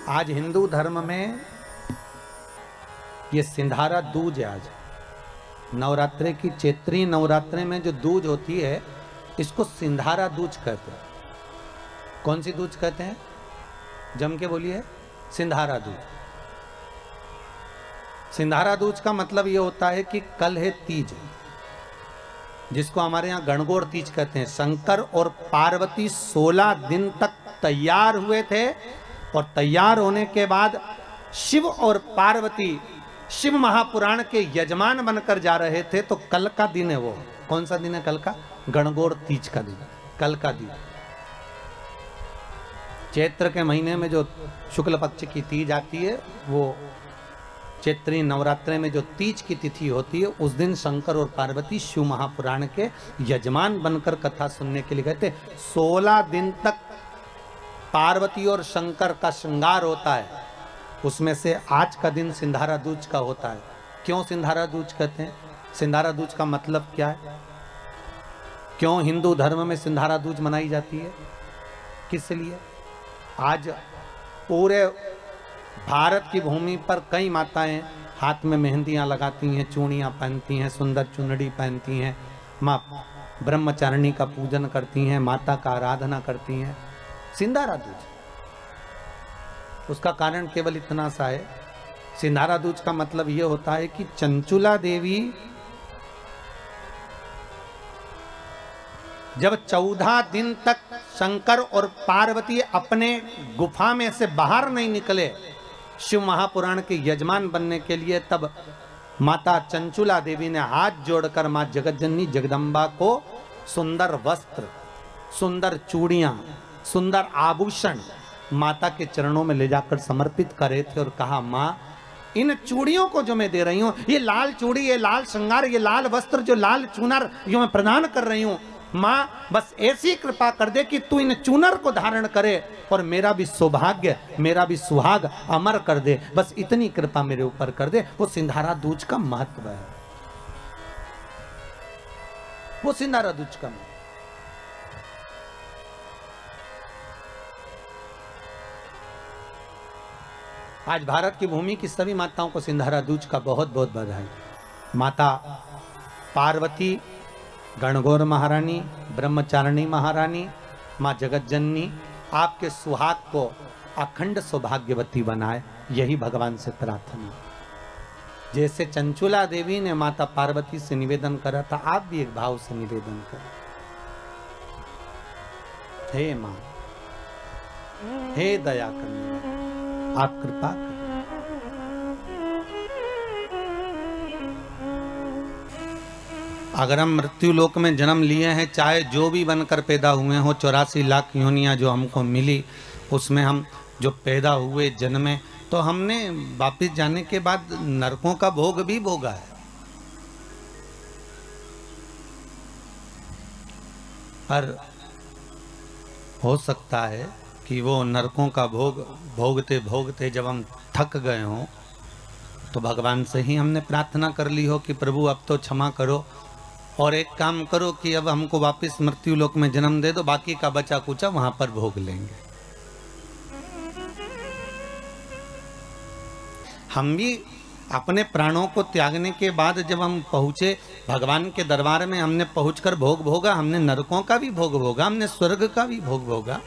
आज हिंदू धर्म में ये सिंधारा दूज है। आज नवरात्रे की चैत्री नवरात्रे में जो दूज होती है इसको सिंधारा दूज कहते हैं। कौन सी दूज कहते हैं? जम के बोलिए। सिंधारा दूज। सिंधारा दूज का मतलब ये होता है कि कल है तीज, जिसको हमारे यहाँ गणगौर तीज कहते हैं। शंकर और पार्वती 16 दिन तक तैयार हुए थे और तैयार होने के बाद शिव और पार्वती शिव महापुराण के यजमान बनकर जा रहे थे। तो कल का दिन है वो। कौन सा दिन है कल का? गणगौर तीज का दिन, कल का दिन। चैत्र के महीने में जो शुक्ल पक्ष की तीज आती है, वो चैत्री नवरात्रे में जो तीज की तिथि होती है, उस दिन शंकर और पार्वती शिव महापुराण के यजमान बनकर कथा सुनने के लिए गए थे। 16 दिन तक पार्वती और शंकर का श्रृंगार होता है। उसमें से आज का दिन सिंधारा दूज का होता है। क्यों सिंधारा दूज कहते हैं? सिंधारा दूज का मतलब क्या है? क्यों हिंदू धर्म में सिंधारा दूज मनाई जाती है? किस लिए? आज पूरे भारत की भूमि पर कई माताएं हाथ में मेहंदियां लगाती हैं, चूड़ियां पहनती हैं, सुंदर चुनरी पहनती हैं, माँ ब्रह्मचारिणी का पूजन करती हैं, माता का आराधना करती हैं। सिंधारा दूज, उसका कारण केवल इतना सा है। सिंधारा दूज का मतलब यह होता है कि चंचुला देवी जब 14 दिन तक शंकर और पार्वती अपने गुफा में से बाहर नहीं निकले शिव महापुराण के यजमान बनने के लिए, तब माता चंचुला देवी ने हाथ जोड़कर मां जगतजननी जगदम्बा को सुंदर वस्त्र, सुंदर चूड़ियां, सुंदर आभूषण माता के चरणों में ले जाकर समर्पित करे थे और कहा, मां इन चूड़ियों को जो मैं दे रही हूं, ये लाल चूड़ी, ये लाल श्रृंगार, ये लाल वस्त्र, जो लाल चूनर जो मैं प्रदान कर रही हूं, मां बस ऐसी कृपा कर दे कि तू इन चूनर को धारण करे और मेरा भी सौभाग्य, मेरा भी सुहाग अमर कर दे। बस इतनी कृपा मेरे ऊपर कर दे। वो सिंधारा दूज का महत्व है। वो सिंधारा दूज का महत्व। आज भारत की भूमि की सभी माताओं को सिंधारा दूज का बहुत बहुत बधाई। माता पार्वती, गणगौर महारानी, ब्रह्मचारिणी महारानी, माँ जगतजननी आपके सुहाग को अखंड सौभाग्यवती बनाए, यही भगवान से प्रार्थना। जैसे चंचुला देवी ने माता पार्वती से निवेदन करा था, आप भी एक भाव से निवेदन करें। हे माँ, हे दया करने, आप कृपा करें। अगर हम मृत्यु लोक में जन्म लिए हैं, चाहे जो भी बनकर पैदा हुए हो, 84 लाख योनियां जो हमको मिली, उसमें हम जो पैदा हुए, जन्मे, तो हमने वापिस जाने के बाद नरकों का भोग भी भोगा है। पर हो सकता है कि वो नरकों का भोग भोगते भोगते जब हम थक गए हों, तो भगवान से ही हमने प्रार्थना कर ली हो कि प्रभु अब तो क्षमा करो और एक काम करो कि अब हमको वापस मृत्यु लोक में जन्म दे दो, बाकी का बचा कुचा वहां पर भोग लेंगे। हम भी अपने प्राणों को त्यागने के बाद जब हम पहुंचे भगवान के दरबार में, हमने पहुंचकर भोग भोगा। हमने नरकों का भी भोग भोगा, हमने स्वर्ग का भी भोग भोगा।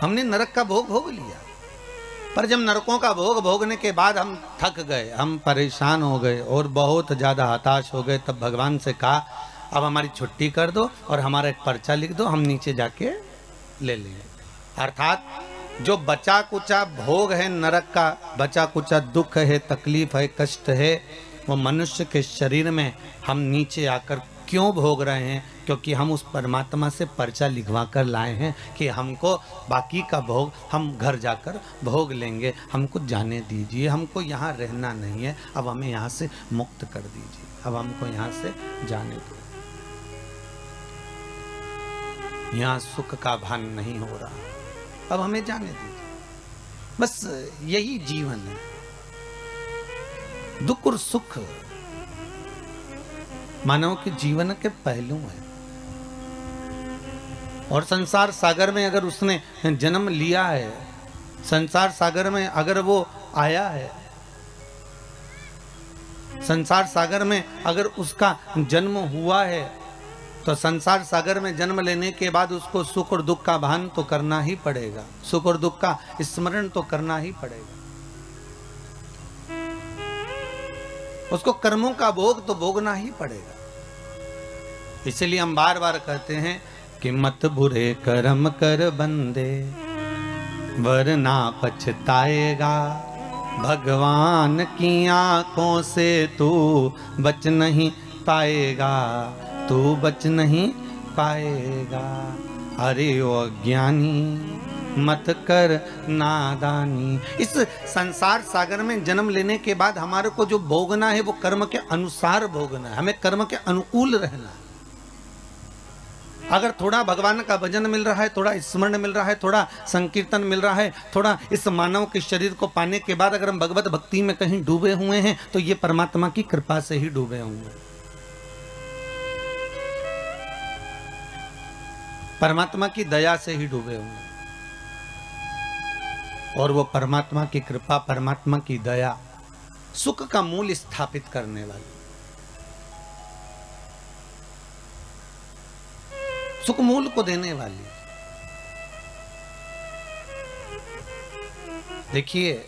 हमने नरक का भोग भोग लिया। पर जब नरकों का भोग भोगने के बाद हम थक गए, हम परेशान हो गए और बहुत ज़्यादा हताश हो गए, तब भगवान से कहा, अब हमारी छुट्टी कर दो और हमारा एक पर्चा लिख दो, हम नीचे जाके ले लेंगे। अर्थात जो बचा कुचा भोग है नरक का, बचा कुचा दुख है, तकलीफ है, कष्ट है, वो मनुष्य के शरीर में हम नीचे आकर क्यों भोग रहे हैं? क्योंकि हम उस परमात्मा से पर्चा लिखवा कर लाए हैं कि हमको बाकी का भोग हम घर जाकर भोग लेंगे, हमको जाने दीजिए, हमको यहाँ रहना नहीं है, अब हमें यहाँ से मुक्त कर दीजिए, अब हमको यहाँ से जाने दो, यहाँ सुख का भान नहीं हो रहा, अब हमें जाने दीजिए। बस यही जीवन है। दुख और सुख मानव के जीवन के पहलू हैं। और संसार सागर में अगर उसने जन्म लिया है, संसार सागर में अगर वो आया है, संसार सागर में अगर उसका जन्म हुआ है, तो संसार सागर में जन्म लेने के बाद उसको सुख और दुख का भान तो करना ही पड़ेगा, सुख और दुख का स्मरण तो करना ही पड़ेगा। उसको कर्मों का भोग तो भोगना ही पड़ेगा। इसलिए हम बार बार कहते हैं कि मत बुरे कर्म कर बंदे वरना पछताएगा, भगवान की आंखों से तू बच नहीं पाएगा, तू बच नहीं पाएगा। अरे ओ अज्ञानी मत कर नादानी। इस संसार सागर में जन्म लेने के बाद हमारे को जो भोगना है वो कर्म के अनुसार भोगना है, हमें कर्म के अनुकूल रहना है। अगर थोड़ा भगवान का भजन मिल रहा है, थोड़ा स्मरण मिल रहा है, थोड़ा संकीर्तन मिल रहा है, थोड़ा इस मानव के शरीर को पाने के बाद अगर हम भगवत भक्ति में कहीं डूबे हुए हैं तो ये परमात्मा की कृपा से ही डूबे हुए हैं, परमात्मा की दया से ही डूबे हुए हैं। और वो परमात्मा की कृपा, परमात्मा की दया सुख का मूल स्थापित करने वाली, सुख मूल को देने वाली। देखिए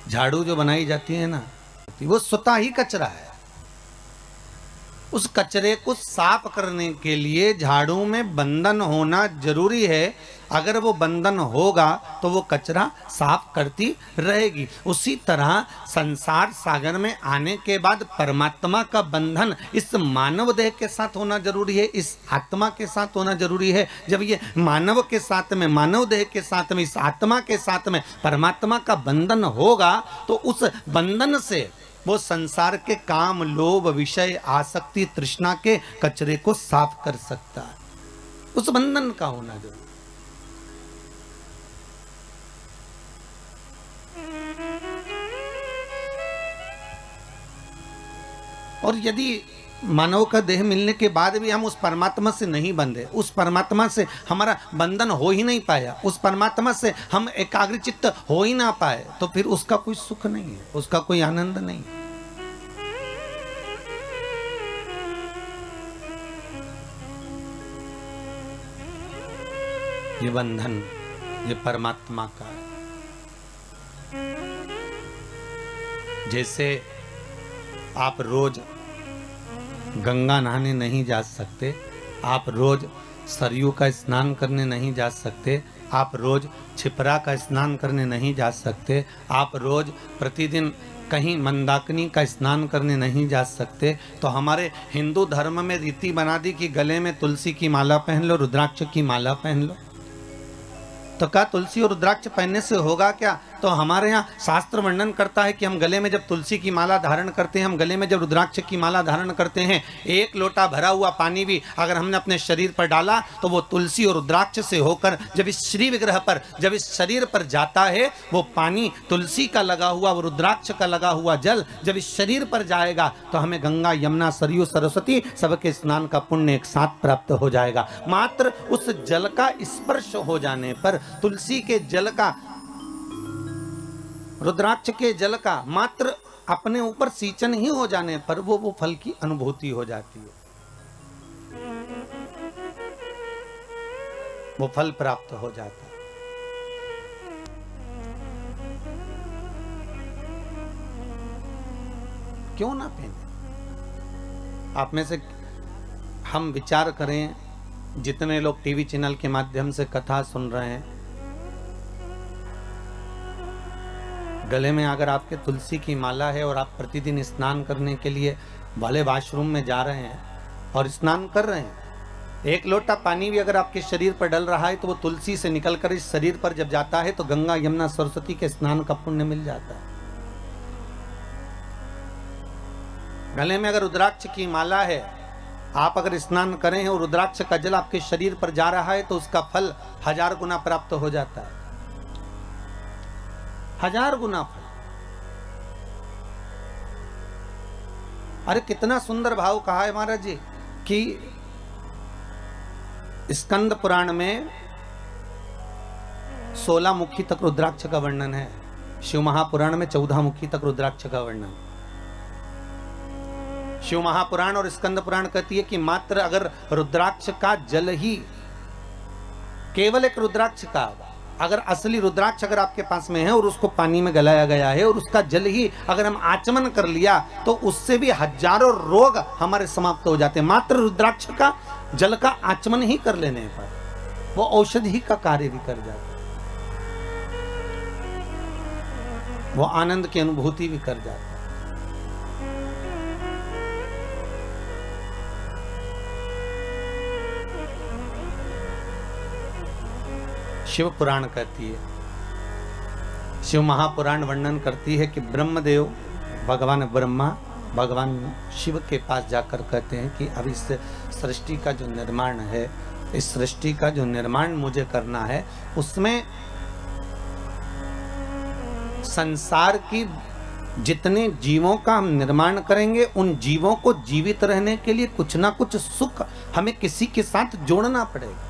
झाड़ू जो बनाई जाती है ना, वो स्वतः ही कचरा है। उस कचरे को साफ करने के लिए झाड़ू में बंधन होना जरूरी है। अगर वो बंधन होगा तो वो कचरा साफ करती रहेगी। उसी तरह संसार सागर में आने के बाद परमात्मा का बंधन इस मानव देह के साथ होना जरूरी है, इस आत्मा के साथ होना जरूरी है। जब ये मानव के साथ में, मानव देह के साथ में, इस आत्मा के साथ में परमात्मा का बंधन होगा तो उस बंधन से वो संसार के काम, लोभ, विषय, आसक्ति, तृष्णा के कचरे को साफ कर सकता है। उस बंधन का होना जरूरी। और यदि मानव का देह मिलने के बाद भी हम उस परमात्मा से नहीं बंधे, उस परमात्मा से हमारा बंधन हो ही नहीं पाया, उस परमात्मा से हम एकाग्रचित्त हो ही ना पाए, तो फिर उसका कोई सुख नहीं है, उसका कोई आनंद नहीं। ये बंधन ये परमात्मा का है। जैसे आप रोज गंगा नहाने नहीं जा सकते, आप रोज सरयू का स्नान करने नहीं जा सकते, आप रोज छिपरा का स्नान करने नहीं जा सकते, आप रोज प्रतिदिन कहीं मंदाकिनी का स्नान करने नहीं जा सकते, तो हमारे हिंदू धर्म में रीति बना दी कि गले में तुलसी की माला पहन लो, रुद्राक्ष की माला पहन लो। तो क्या तुलसी और रुद्राक्ष पहनने से होगा क्या? तो हमारे यहाँ शास्त्र वर्णन करता है कि हम गले में जब तुलसी की माला धारण करते हैं, हम गले में जब रुद्राक्ष की माला धारण करते हैं, एक लोटा भरा हुआ पानी भी अगर हमने अपने शरीर पर डाला तो वो तुलसी और रुद्राक्ष से होकर जब इस श्री विग्रह पर, जब इस शरीर पर जाता है, वो पानी तुलसी का लगा हुआ, वो रुद्राक्ष का लगा हुआ जल जब इस शरीर पर जाएगा तो हमें गंगा, यमुना, सरयू, सरस्वती सबके स्नान का पुण्य एक साथ प्राप्त हो जाएगा। मात्र उस जल का स्पर्श हो जाने पर, तुलसी के जल का, रुद्राक्ष के जल का मात्र अपने ऊपर सींचन ही हो जाने पर वो फल की अनुभूति हो जाती है, वो फल प्राप्त हो जाता है। क्यों ना पहने? आप में से हम विचार करें, जितने लोग टीवी चैनल के माध्यम से कथा सुन रहे हैं, गले में अगर आपके तुलसी की माला है और आप प्रतिदिन स्नान करने के लिए भले वॉशरूम में जा रहे हैं और स्नान कर रहे हैं, एक लोटा पानी भी अगर आपके शरीर पर डल रहा है तो वो तुलसी से निकलकर इस शरीर पर जब जाता है तो गंगा, यमुना, सरस्वती के स्नान का पुण्य मिल जाता है। गले में अगर रुद्राक्ष की माला है, आप अगर स्नान करें और रुद्राक्ष का जल आपके शरीर पर जा रहा है तो उसका फल 1000 गुना प्राप्त हो जाता है, 1000 गुना फल। अरे कितना सुंदर भाव कहा है महाराज जी कि स्कंद पुराण में 16 मुखी तक रुद्राक्ष का वर्णन है, शिव महापुराण में 14 मुखी तक रुद्राक्ष का वर्णन। शिव महापुराण और स्कंद पुराण कहती है कि मात्र अगर रुद्राक्ष का जल ही, केवल एक रुद्राक्ष का, अगर असली रुद्राक्ष अगर आपके पास में है और उसको पानी में गलाया गया है और उसका जल ही अगर हम आचमन कर लिया तो उससे भी हजारों रोग हमारे समाप्त हो जाते हैं। मात्र रुद्राक्ष का जल का आचमन ही कर लेने पर वो औषधि का कार्य भी कर जाता है, वो आनंद की अनुभूति भी कर जाता है। शिव पुराण कहती है, शिव महापुराण वर्णन करती है कि ब्रह्मदेव भगवान ब्रह्मा भगवान शिव के पास जाकर कहते हैं कि अब इस सृष्टि का जो निर्माण है, इस सृष्टि का जो निर्माण मुझे करना है, उसमें संसार की जितने जीवों का हम निर्माण करेंगे उन जीवों को जीवित रहने के लिए कुछ ना कुछ सुख हमें किसी के साथ जोड़ना पड़ेगा।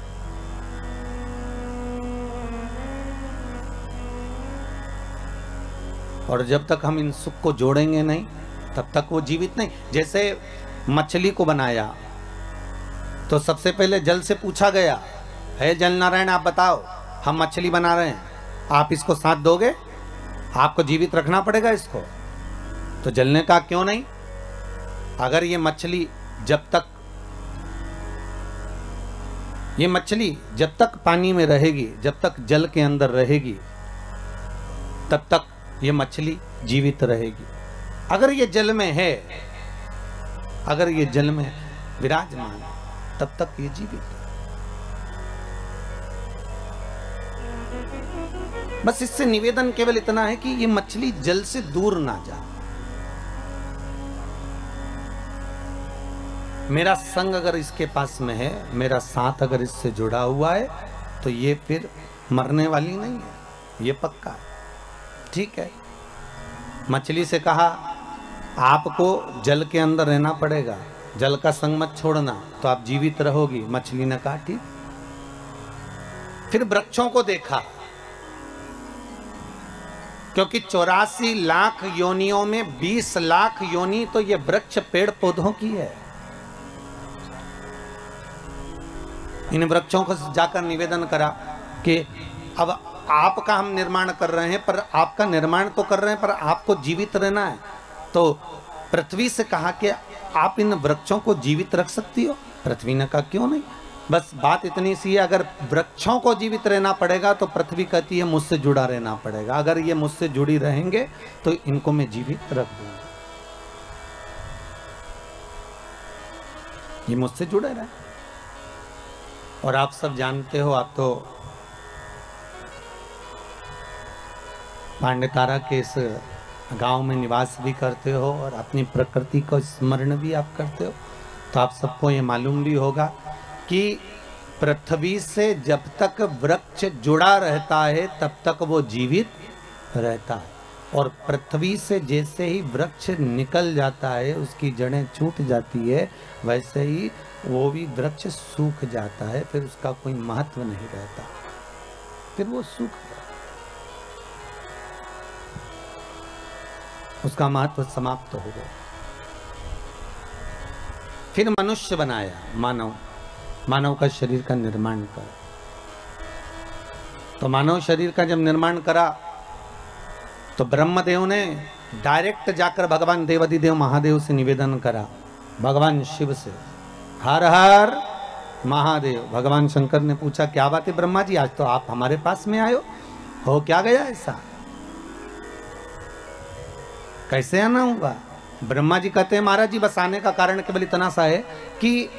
और जब तक हम इन सुख को जोड़ेंगे नहीं तब तक वो जीवित नहीं। जैसे मछली को बनाया तो सबसे पहले जल से पूछा गया, है जल नारायण आप बताओ, हम मछली बना रहे हैं, आप इसको साथ दोगे? आपको जीवित रखना पड़ेगा इसको। तो जल ने कहा क्यों नहीं, अगर ये मछली जब तक पानी में रहेगी, जब तक जल के अंदर रहेगी, तब तक ये मछली जीवित रहेगी। अगर ये जल में है, अगर ये जल में विराजमान, तब तक ये जीवित है। बस इससे निवेदन केवल इतना है कि ये मछली जल से दूर ना जाए। मेरा संग अगर इसके पास में है, मेरा साथ अगर इससे जुड़ा हुआ है, तो ये फिर मरने वाली नहीं है, ये पक्का है। ठीक है, मछली से कहा आपको जल के अंदर रहना पड़ेगा, जल का संग मत छोड़ना तो आप जीवित रहोगी। मछली ने कहा ठीक। फिर वृक्षों को देखा, क्योंकि 84 लाख योनियों में 20 लाख योनि तो ये वृक्ष पेड़ पौधों की है। इन वृक्षों को जाकर निवेदन करा कि अब आपका हम निर्माण कर रहे हैं, पर आपका निर्माण तो कर रहे हैं, पर आपको जीवित रहना है। तो पृथ्वी से कहा कि आप इन वृक्षों को जीवित रख सकती हो? पृथ्वी ने कहा क्यों नहीं। बस बात इतनी सी है, अगर वृक्षों को जीवित रहना पड़ेगा तो पृथ्वी कहती है मुझसे जुड़ा रहना पड़ेगा। अगर ये मुझसे जुड़ी रहेंगे तो इनको मैं जीवित रख दूंगा, ये मुझसे जुड़े रहे। और आप सब जानते हो, आप तो पांडेतारा के इस गांव में निवास भी करते हो और अपनी प्रकृति को स्मरण भी आप करते हो, तो आप सबको ये मालूम भी होगा कि पृथ्वी से जब तक वृक्ष जुड़ा रहता है तब तक वो जीवित रहता है, और पृथ्वी से जैसे ही वृक्ष निकल जाता है, उसकी जड़ें छूट जाती है, वैसे ही वो भी वृक्ष सूख जाता है, फिर उसका कोई महत्व नहीं रहता, फिर वो सूख जाता, उसका महत्व समाप्त हो गया। फिर मनुष्य बनाया, मानव का शरीर का निर्माण कर। तो मानव शरीर का जब निर्माण करा तो ब्रह्मदेव ने डायरेक्ट जाकर भगवान देवाधिदेव महादेव से निवेदन करा, भगवान शिव से, हर हर महादेव। भगवान शंकर ने पूछा क्या बात है ब्रह्मा जी, आज तो आप हमारे पास में आए हो क्या गया ऐसा, कैसे आना होगा? ब्रह्मा जी कहते हैं महाराज जी बस आने का कारण केवल इतना सा है कि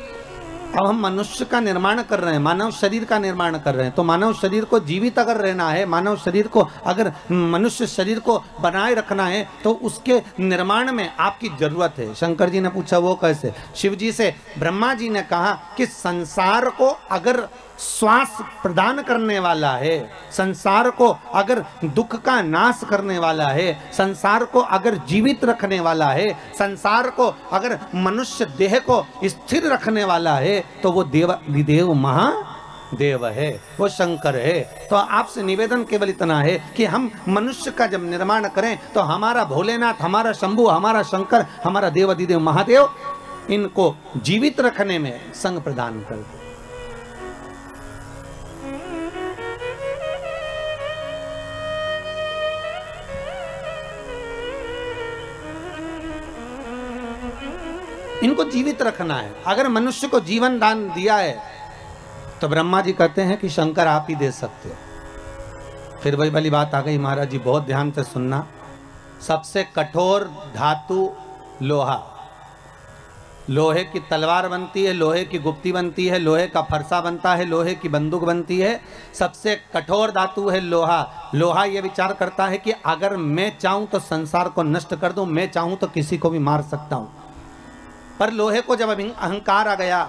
अब हम मनुष्य का निर्माण कर रहे हैं, मानव शरीर का निर्माण कर रहे हैं, तो मानव शरीर को जीवित अगर रहना है, मानव शरीर को अगर मनुष्य शरीर को बनाए रखना है, तो उसके निर्माण में आपकी जरूरत है। शंकर जी ने पूछा वो कैसे? शिव जी से ब्रह्मा जी ने कहा कि संसार को अगर श्वास प्रदान करने वाला है, संसार को अगर दुख का नाश करने वाला है, संसार को अगर जीवित रखने वाला है, संसार को अगर मनुष्य देह को स्थिर रखने वाला है, तो वो देवाधिदेव महादेव देव है, वो शंकर है। तो आपसे निवेदन केवल इतना है कि हम मनुष्य का जब निर्माण करें तो हमारा भोलेनाथ, हमारा शंभु, हमारा शंकर, हमारा देव अधिदेव महादेव, इनको जीवित रखने में संग प्रदान कर दे। इनको जीवित रखना है। अगर मनुष्य को जीवन दान दिया है तो ब्रह्मा जी कहते हैं कि शंकर आप ही दे सकते हो। फिर वही वाली बात आ गई, महाराज जी बहुत ध्यान से सुनना। सबसे कठोर धातु लोहा, लोहे की तलवार बनती है, लोहे की गुप्ती बनती है, लोहे का फरसा बनता है, लोहे की बंदूक बनती है। सबसे कठोर धातु है लोहा। लोहा यह विचार करता है कि अगर मैं चाहूं तो संसार को नष्ट कर दूं, मैं चाहूं तो किसी को भी मार सकता हूं। पर लोहे को जब अहंकार आ गया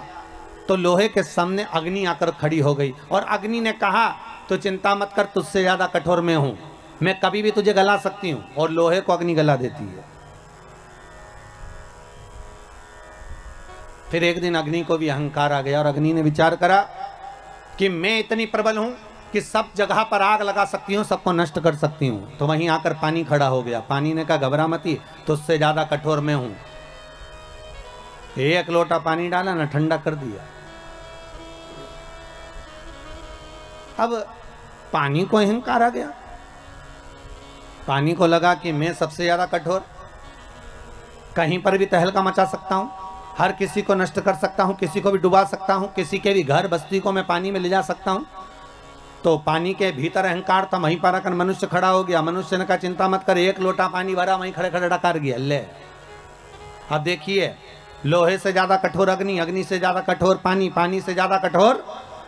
तो लोहे के सामने अग्नि आकर खड़ी हो गई और अग्नि ने कहा तो चिंता मत कर, तुझसे ज्यादा कठोर मैं हूं, मैं कभी भी तुझे गला सकती हूं। और लोहे को अग्नि गला देती है। फिर एक दिन अग्नि को भी अहंकार आ गया और अग्नि ने विचार करा कि मैं इतनी प्रबल हूं कि सब जगह पर आग लगा सकती हूं, सबको नष्ट कर सकती हूं। तो वहीं आकर पानी खड़ा हो गया। पानी ने कहा घबरा मती, तुझसे ज्यादा कठोर मैं हूं। एक लोटा पानी डाला ना, ठंडा कर दिया। अब पानी को अहंकार आ गया। पानी को लगा कि मैं सबसे ज्यादा कठोर, कहीं पर भी तहलका मचा सकता हूं, हर किसी को नष्ट कर सकता हूं, किसी को भी डुबा सकता हूं, किसी के भी घर बस्ती को मैं पानी में ले जा सकता हूं। तो पानी के भीतर अहंकार था, वहीं पर आकर मनुष्य खड़ा हो गया। मनुष्य ने कहा चिंता मत कर, एक लोटा पानी भरा, वहीं खड़े खड़े डकार गया। ले अब देखिए, लोहे से ज्यादा कठोर अग्नि, अग्नि से ज्यादा कठोर पानी, पानी से ज्यादा कठोर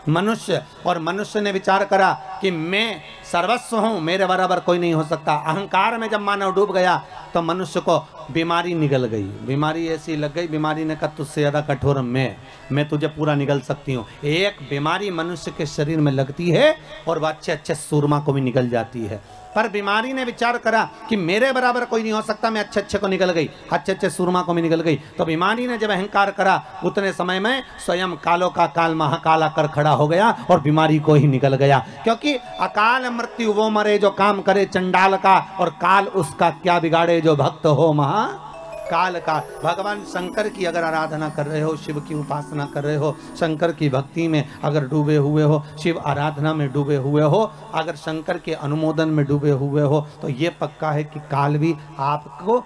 मनुष्य। और मनुष्य ने विचार करा कि मैं सर्वस्व हूं, मेरे बराबर कोई नहीं हो सकता। अहंकार में जब मानव डूब गया तो मनुष्य को बीमारी निगल गई। बीमारी ऐसी लग गई, बीमारी ने कहा तुझसे ज्यादा कठोर मैं तुझे पूरा निगल सकती हूँ। एक बीमारी मनुष्य के शरीर में लगती है और वह अच्छे अच्छे सूरमा को भी निगल जाती है। पर बीमारी ने विचार करा कि मेरे बराबर कोई नहीं हो सकता, मैं अच्छे अच्छे को निकल गई, अच्छे अच्छे सूरमा को भी निकल गई। तो बीमारी ने जब अहंकार करा, उतने समय में स्वयं कालों का काल महाकाल आकर खड़ा हो गया और बीमारी को ही निकल गया। क्योंकि अकाल मृत्यु वो मरे जो काम करे चंडाल का, और काल उसका क्या बिगाड़े जो भक्त हो महाकाल का। भगवान शंकर की अगर आराधना कर रहे हो, शिव की उपासना कर रहे हो, शंकर की भक्ति में अगर डूबे हुए हो, शिव आराधना में डूबे हुए हो, अगर शंकर के अनुमोदन में डूबे हुए हो, तो ये पक्का है कि काल भी आपको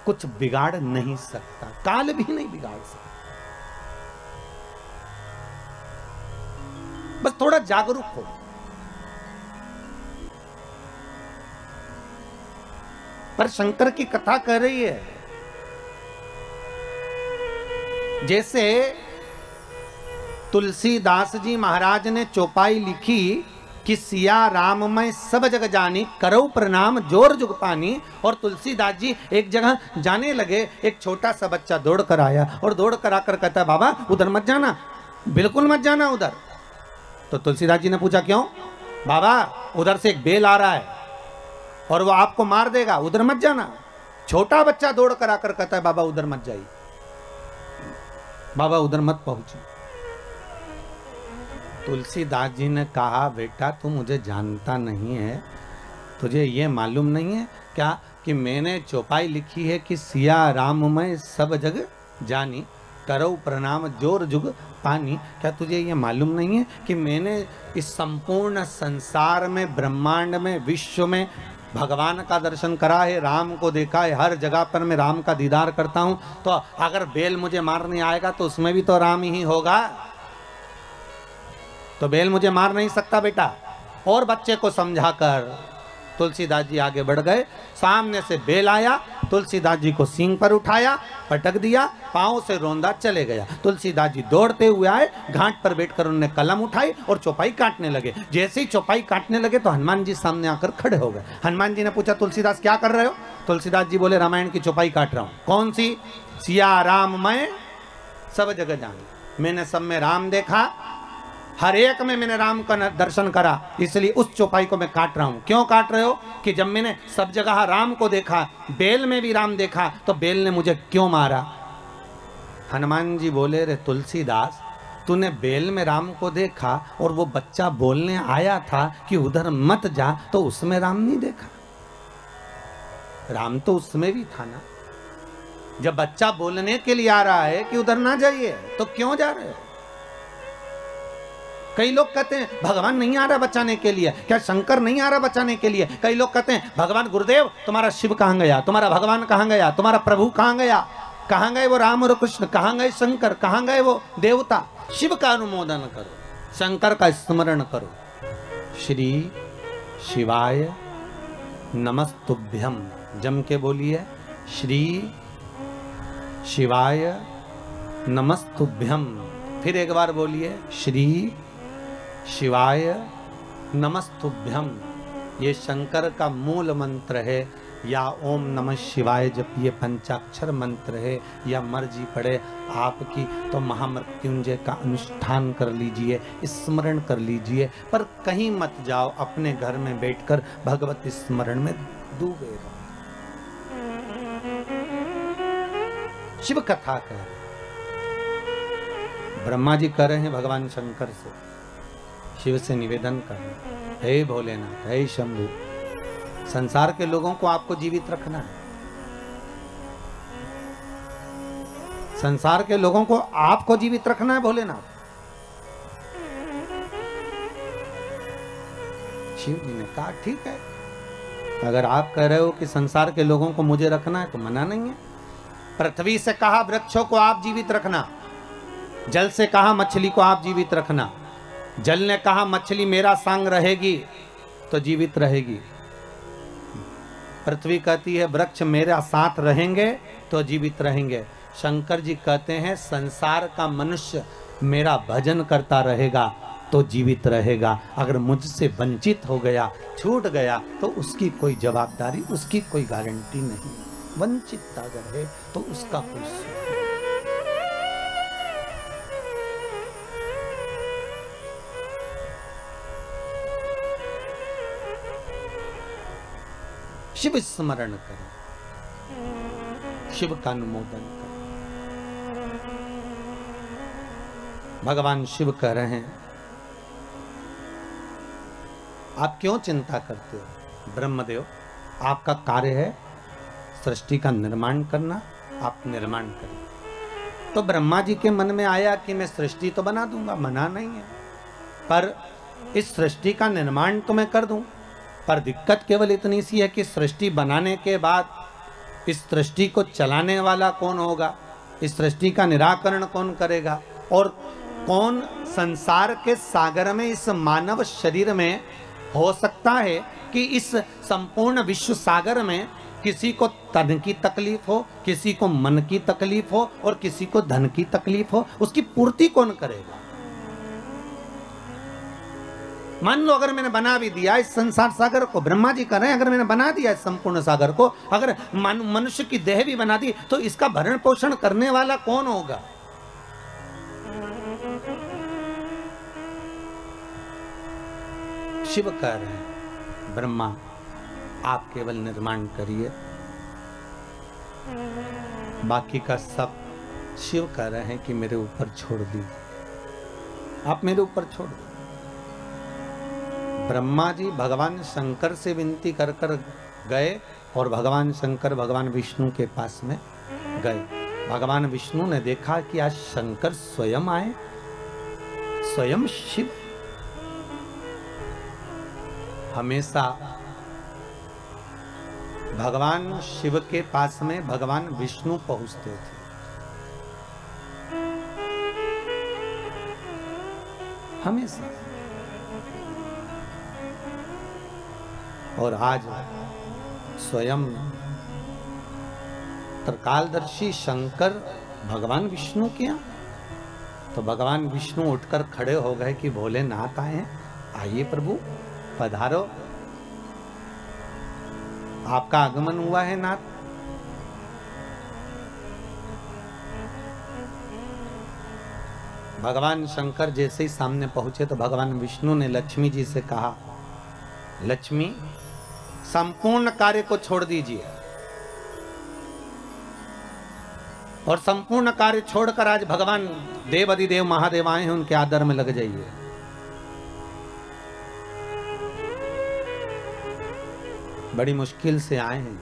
कुछ बिगाड़ नहीं सकता। काल भी नहीं बिगाड़ सकता। बस थोड़ा जागरूक हो। पर शंकर की कथा कह रही है, जैसे तुलसीदास जी महाराज ने चौपाई लिखी कि सिया राम मैं सब जग जानी, करो प्रणाम जोर जुग पानी। और तुलसीदास जी एक जगह जाने लगे, एक छोटा सा बच्चा दौड़ कर आया और दौड़ कर आकर कहता है बाबा उधर मत जाना, बिल्कुल मत जाना उधर। तो तुलसीदास जी ने पूछा क्यों? बाबा उधर से एक बेल आ रहा है और वो आपको मार देगा, उधर मत जाना। छोटा बच्चा दौड़ कर आकर कहता है बाबा उधर मत जाइए, बाबा उधर मत पहुंचे। तुलसीदास जी ने कहा बेटा तू मुझे जानता नहीं है, तुझे ये मालूम नहीं है क्या कि मैंने चौपाई लिखी है कि सिया राम मैं सब जग जानी, करो प्रणाम जोर जुग पानी। क्या तुझे ये मालूम नहीं है कि मैंने इस संपूर्ण संसार में, ब्रह्मांड में, विश्व में भगवान का दर्शन करा है, राम को देखा है, हर जगह पर मैं राम का दीदार करता हूं। तो अगर बेल मुझे मारने आएगा तो उसमें भी तो राम ही होगा, तो बेल मुझे मार नहीं सकता बेटा। और बच्चे को समझाकर तुलसीदास जी आगे बढ़ गए। सामने से बेल आया, तुलसीदास जी को सींग पर उठाया, पटक दिया, पांव से रोंदा चले गया। तुलसीदास जी दौड़ते हुए आए, घाट पर बैठकर उन्होंने कलम उठाई और चौपाई काटने लगे। जैसे ही चौपाई काटने लगे तो हनुमान जी सामने आकर खड़े हो गए। हनुमान जी ने पूछा तुलसीदास क्या कर रहे हो? तुलसीदास जी बोले रामायण की चौपाई काट रहा हूं। कौन सी? सिया राम मैं सब जगह जानी, मैंने सब में राम देखा, हर एक में मैंने राम का दर्शन करा, इसलिए उस चौपाई को मैं काट रहा हूं। क्यों काट रहे हो? कि जब मैंने सब जगह राम को देखा, बेल में भी राम देखा, तो बेल ने मुझे क्यों मारा? हनुमान जी बोले रे तुलसीदास तूने बेल में राम को देखा और वो बच्चा बोलने आया था कि उधर मत जा, तो उसमें राम नहीं देखा? राम तो उसमें भी था ना। जब बच्चा बोलने के लिए आ रहा है कि उधर ना जाइए, तो क्यों जा रहे हो? कई लोग कहते हैं भगवान नहीं आ रहा बचाने के लिए, क्या शंकर नहीं आ रहा बचाने के लिए? कई लोग कहते हैं भगवान गुरुदेव तुम्हारा शिव कहां गया, तुम्हारा भगवान कहां गया, तुम्हारा प्रभु कहां गया, कहां गए वो राम और कृष्ण, कहां गए शंकर, कहां गए वो देवता? शिव का अनुमोदन करो, शंकर का स्मरण करो। श्री शिवाय नमस्तुभ्यम जम के बोलिए, श्री शिवाय नमस्तुभ्यम। फिर एक बार बोलिए, श्री शिवाय नमस्तुभ्यम। ये शंकर का मूल मंत्र है, या ओम नमः शिवाय जब ये पंचाक्षर मंत्र है, या मर्जी पड़े आपकी तो महामृत्युंजय का अनुष्ठान कर लीजिए, स्मरण कर लीजिए, पर कहीं मत जाओ, अपने घर में बैठकर भगवत स्मरण में डूबे रहो। शिव कथा कह रहे, ब्रह्मा जी कह रहे हैं भगवान शंकर से, शिव से निवेदन कर रहे, हे भोलेनाथ, हे शंभु, संसार के लोगों को आपको जीवित रखना है, संसार के लोगों को आपको जीवित रखना है भोलेनाथ। शिव जी ने कहा ठीक है, अगर आप कह रहे हो कि संसार के लोगों को मुझे रखना है तो मना नहीं है। पृथ्वी से कहा वृक्षों को आप जीवित रखना, जल से कहा मछली को आप जीवित रखना, जल ने कहा मछली मेरा संग रहेगी तो जीवित रहेगी, पृथ्वी कहती है वृक्ष मेरा साथ रहेंगे तो जीवित रहेंगे। शंकर जी कहते हैं संसार का मनुष्य मेरा भजन करता रहेगा तो जीवित रहेगा, अगर मुझसे वंचित हो गया, छूट गया, तो उसकी कोई जवाबदारी, उसकी कोई गारंटी नहीं। वंचित अगर है तो उसका कोई सुख नहीं। शिव स्मरण करो, शिव का अनुमोदन करो। भगवान शिव कह रहे हैं आप क्यों चिंता करते हो? ब्रह्मदेव, आपका कार्य है सृष्टि का निर्माण करना, आप निर्माण करें। तो ब्रह्मा जी के मन में आया कि मैं सृष्टि तो बना दूंगा, मना नहीं है, पर इस सृष्टि का निर्माण तो मैं कर दूं, पर दिक्कत केवल इतनी सी है कि सृष्टि बनाने के बाद इस सृष्टि को चलाने वाला कौन होगा, इस सृष्टि का निराकरण कौन करेगा, और कौन संसार के सागर में, इस मानव शरीर में हो सकता है कि इस संपूर्ण विश्व सागर में किसी को तन की तकलीफ हो, किसी को मन की तकलीफ हो और किसी को धन की तकलीफ हो, उसकी पूर्ति कौन करेगा? मान लो अगर मैंने बना भी दिया इस संसार सागर को, ब्रह्मा जी कह रहे हैं अगर मैंने बना दिया इस संपूर्ण सागर को, अगर मनुष्य की देह भी बना दी, तो इसका भरण पोषण करने वाला कौन होगा? शिव कह रहे हैं ब्रह्मा आप केवल निर्माण करिए, बाकी का सब शिव कह रहे हैं कि मेरे ऊपर छोड़ दीजिए, आप मेरे ऊपर छोड़ दो। ब्रह्मा जी भगवान शंकर से विनती कर कर गए और भगवान शंकर भगवान विष्णु के पास में गए। भगवान विष्णु ने देखा कि आज शंकर स्वयं आए, स्वयं शिव। हमेशा भगवान शिव के पास में भगवान विष्णु पहुंचते थे। हमेशा। और आज स्वयं त्रिकालदर्शी शंकर भगवान विष्णु के यहाँ, तो भगवान विष्णु उठकर खड़े हो गए कि भोलेनाथ आए हैं, आइए प्रभु पधारो, आपका आगमन हुआ है नाथ। भगवान शंकर जैसे ही सामने पहुंचे तो भगवान विष्णु ने लक्ष्मी जी से कहा, लक्ष्मी संपूर्ण कार्य को छोड़ दीजिए और संपूर्ण कार्य छोड़कर आज भगवान देव अधिदेव महादेव आए हैं, उनके आदर में लग जाइए। बड़ी मुश्किल से आए हैं,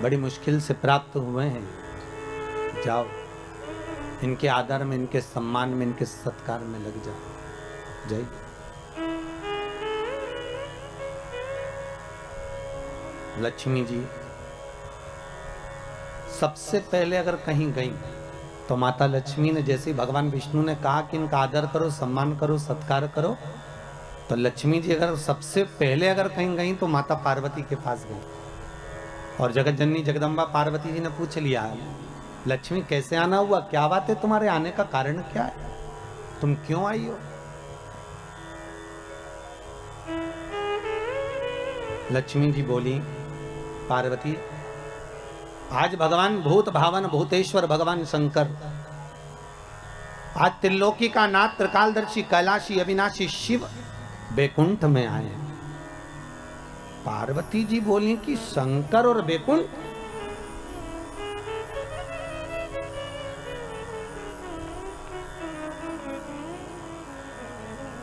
बड़ी मुश्किल से प्राप्त हुए हैं, जाओ इनके आदर में, इनके सम्मान में, इनके सत्कार में लग जाओ। जय। लक्ष्मी जी सबसे पहले अगर कहीं गई तो माता लक्ष्मी ने, जैसे भगवान विष्णु ने कहा कि इनका आदर करो, सम्मान करो, सत्कार करो, तो लक्ष्मी जी अगर सबसे पहले अगर कहीं गई तो माता पार्वती के पास गई। और जगत जननी जगदम्बा पार्वती जी ने पूछ लिया, लक्ष्मी कैसे आना हुआ, क्या बात है, तुम्हारे आने का कारण क्या है, तुम क्यों आई हो? लक्ष्मी जी बोली, पार्वती आज भगवान भूत भावन भूतेश्वर भगवान शंकर, आज त्रिलोकी का नाथ त्रिकालदर्शी कैलाशी अविनाशी शिव बैकुंठ में आए हैं। पार्वती जी बोली कि शंकर और बैकुंठ?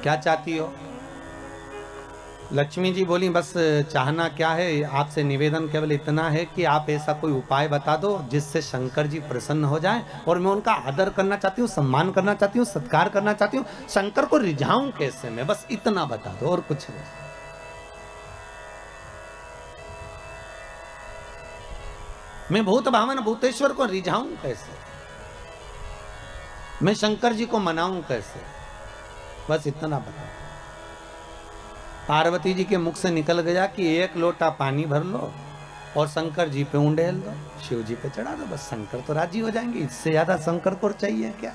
क्या चाहती हो? लक्ष्मी जी बोली, बस चाहना क्या है, आपसे निवेदन केवल इतना है कि आप ऐसा कोई उपाय बता दो जिससे शंकर जी प्रसन्न हो जाएं, और मैं उनका आदर करना चाहती हूँ, सम्मान करना चाहती हूँ, सत्कार करना चाहती हूँ, शंकर को रिझाऊं कैसे मैं, बस इतना बता दो और कुछ नहीं। मैं भूत भावन भूतेश्वर को रिझाऊं कैसे, मैं शंकर जी को मनाऊं कैसे, बस इतना बता। पार्वती जी के मुख से निकल गया कि एक लोटा पानी भर लो और शंकर जी पे उंडेल दो, शिव जी पे चढ़ा दो, बस शंकर तो राजी हो जाएंगे, इससे ज्यादा शंकर को चाहिए क्या?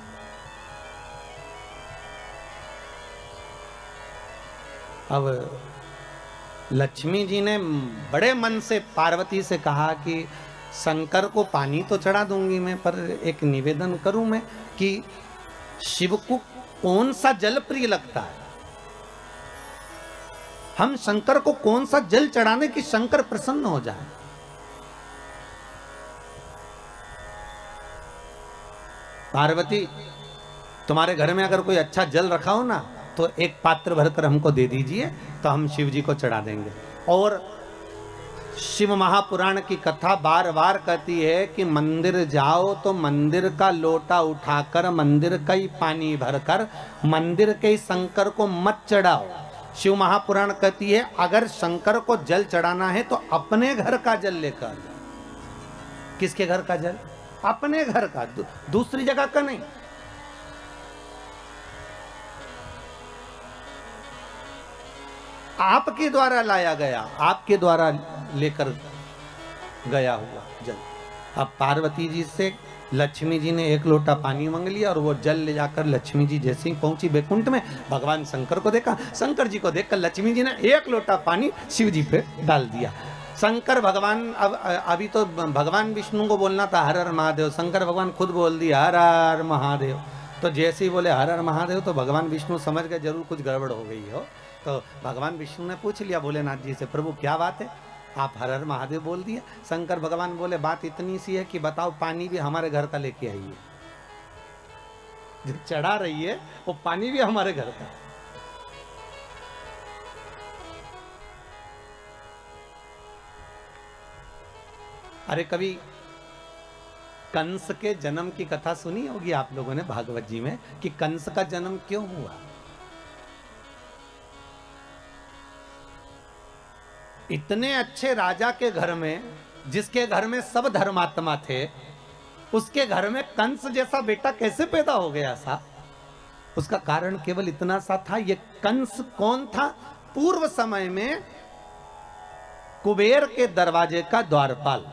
अब लक्ष्मी जी ने बड़े मन से पार्वती से कहा कि शंकर को पानी तो चढ़ा दूंगी मैं, पर एक निवेदन करूं मैं कि शिव को कौन सा जल प्रिय लगता है, हम शंकर को कौन सा जल चढ़ाने की शंकर प्रसन्न हो जाए। पार्वती, तुम्हारे घर में अगर कोई अच्छा जल रखा हो ना तो एक पात्र भरकर हमको दे दीजिए, तो हम शिव जी को चढ़ा देंगे। और शिव महापुराण की कथा बार बार कहती है कि मंदिर जाओ तो मंदिर का लोटा उठाकर मंदिर का ही पानी भरकर मंदिर के शंकर को मत चढ़ाओ। शिव महापुराण कहती है अगर शंकर को जल चढ़ाना है तो अपने घर का जल लेकर। किसके घर का जल? अपने घर का, दूसरी जगह का नहीं। आपके द्वारा लाया गया, आपके द्वारा लेकर गया हुआ जल। अब पार्वती जी से लक्ष्मी जी ने एक लोटा पानी मांग लिया और वो जल ले जाकर लक्ष्मी जी जैसे ही पहुंची बैकुंठ में, भगवान शंकर को देखा, शंकर जी को देखकर लक्ष्मी जी ने एक लोटा पानी शिव जी पे डाल दिया। शंकर भगवान, अब अभी तो भगवान विष्णु को बोलना था हर हर महादेव, शंकर भगवान खुद बोल दिया हर हर महादेव। तो जैसे ही बोले हर हर महादेव तो भगवान विष्णु समझ गए जरूर कुछ गड़बड़ हो गई हो। तो भगवान विष्णु ने पूछ लिया भोलेनाथ जी से, प्रभु क्या बात है, आप हर हर महादेव बोल दिए। शंकर भगवान बोले बात इतनी सी है कि बताओ पानी भी हमारे घर का लेके आइए, जो चढ़ा रही है वो पानी भी हमारे घर का। अरे कभी कंस के जन्म की कथा सुनी होगी आप लोगों ने भागवत जी में, कि कंस का जन्म क्यों हुआ। इतने अच्छे राजा के घर में, जिसके घर में सब धर्मात्मा थे, उसके घर में कंस जैसा बेटा कैसे पैदा हो गया सा? उसका कारण केवल इतना सा था, ये कंस कौन था? पूर्व समय में कुबेर के दरवाजे का द्वारपाल।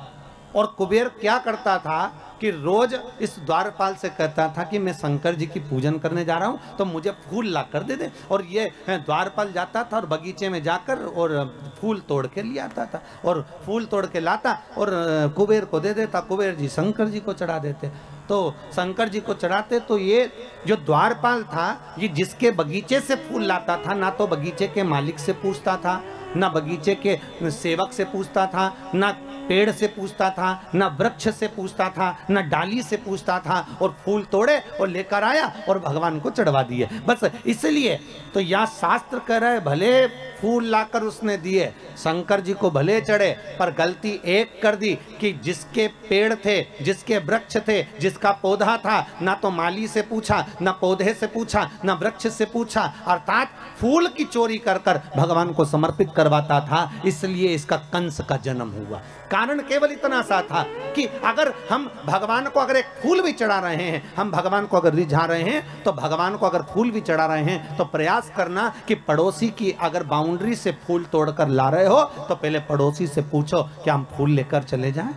और कुबेर क्या करता था कि रोज इस द्वारपाल से कहता था कि मैं शंकर जी की पूजन करने जा रहा हूं तो मुझे फूल ला कर दे दे। और ये द्वारपाल जाता था और बगीचे में जाकर और फूल तोड़ के ले आता था और फूल तोड़ के लाता और कुबेर को दे देता। कुबेर जी शंकर जी को चढ़ा देते। तो शंकर जी को चढ़ाते तो ये जो द्वारपाल था, ये जिसके बगीचे से फूल लाता था, ना तो बगीचे के मालिक से पूछता था, ना बगीचे के सेवक से पूछता था, ना पेड़ से पूछता था, न वृक्ष से पूछता था, न डाली से पूछता था, और फूल तोड़े और लेकर आया और भगवान को चढ़वा दिए। बस इसलिए तो यह शास्त्र कह रहे भले फूल लाकर उसने दिए, शंकर जी को भले चढ़े, पर गलती एक कर दी कि जिसके पेड़ थे, जिसके वृक्ष थे, जिसका पौधा था, ना तो माली से पूछा, ना पौधे से पूछा, ना वृक्ष से पूछा, अर्थात फूल की चोरी कर कर भगवान को समर्पित करवाता था। इसलिए इसका कंस का जन्म हुआ। कारण केवल इतना सा था कि अगर हम भगवान को अगर एक फूल भी चढ़ा रहे हैं, हम भगवान को अगर रिझा रहे हैं, तो भगवान को अगर फूल भी चढ़ा रहे हैं तो प्रयास करना कि पड़ोसी की अगर बाउंड्री से फूल तोड़कर ला रहे हो तो पहले पड़ोसी से पूछो क्या हम फूल लेकर चले जाएं,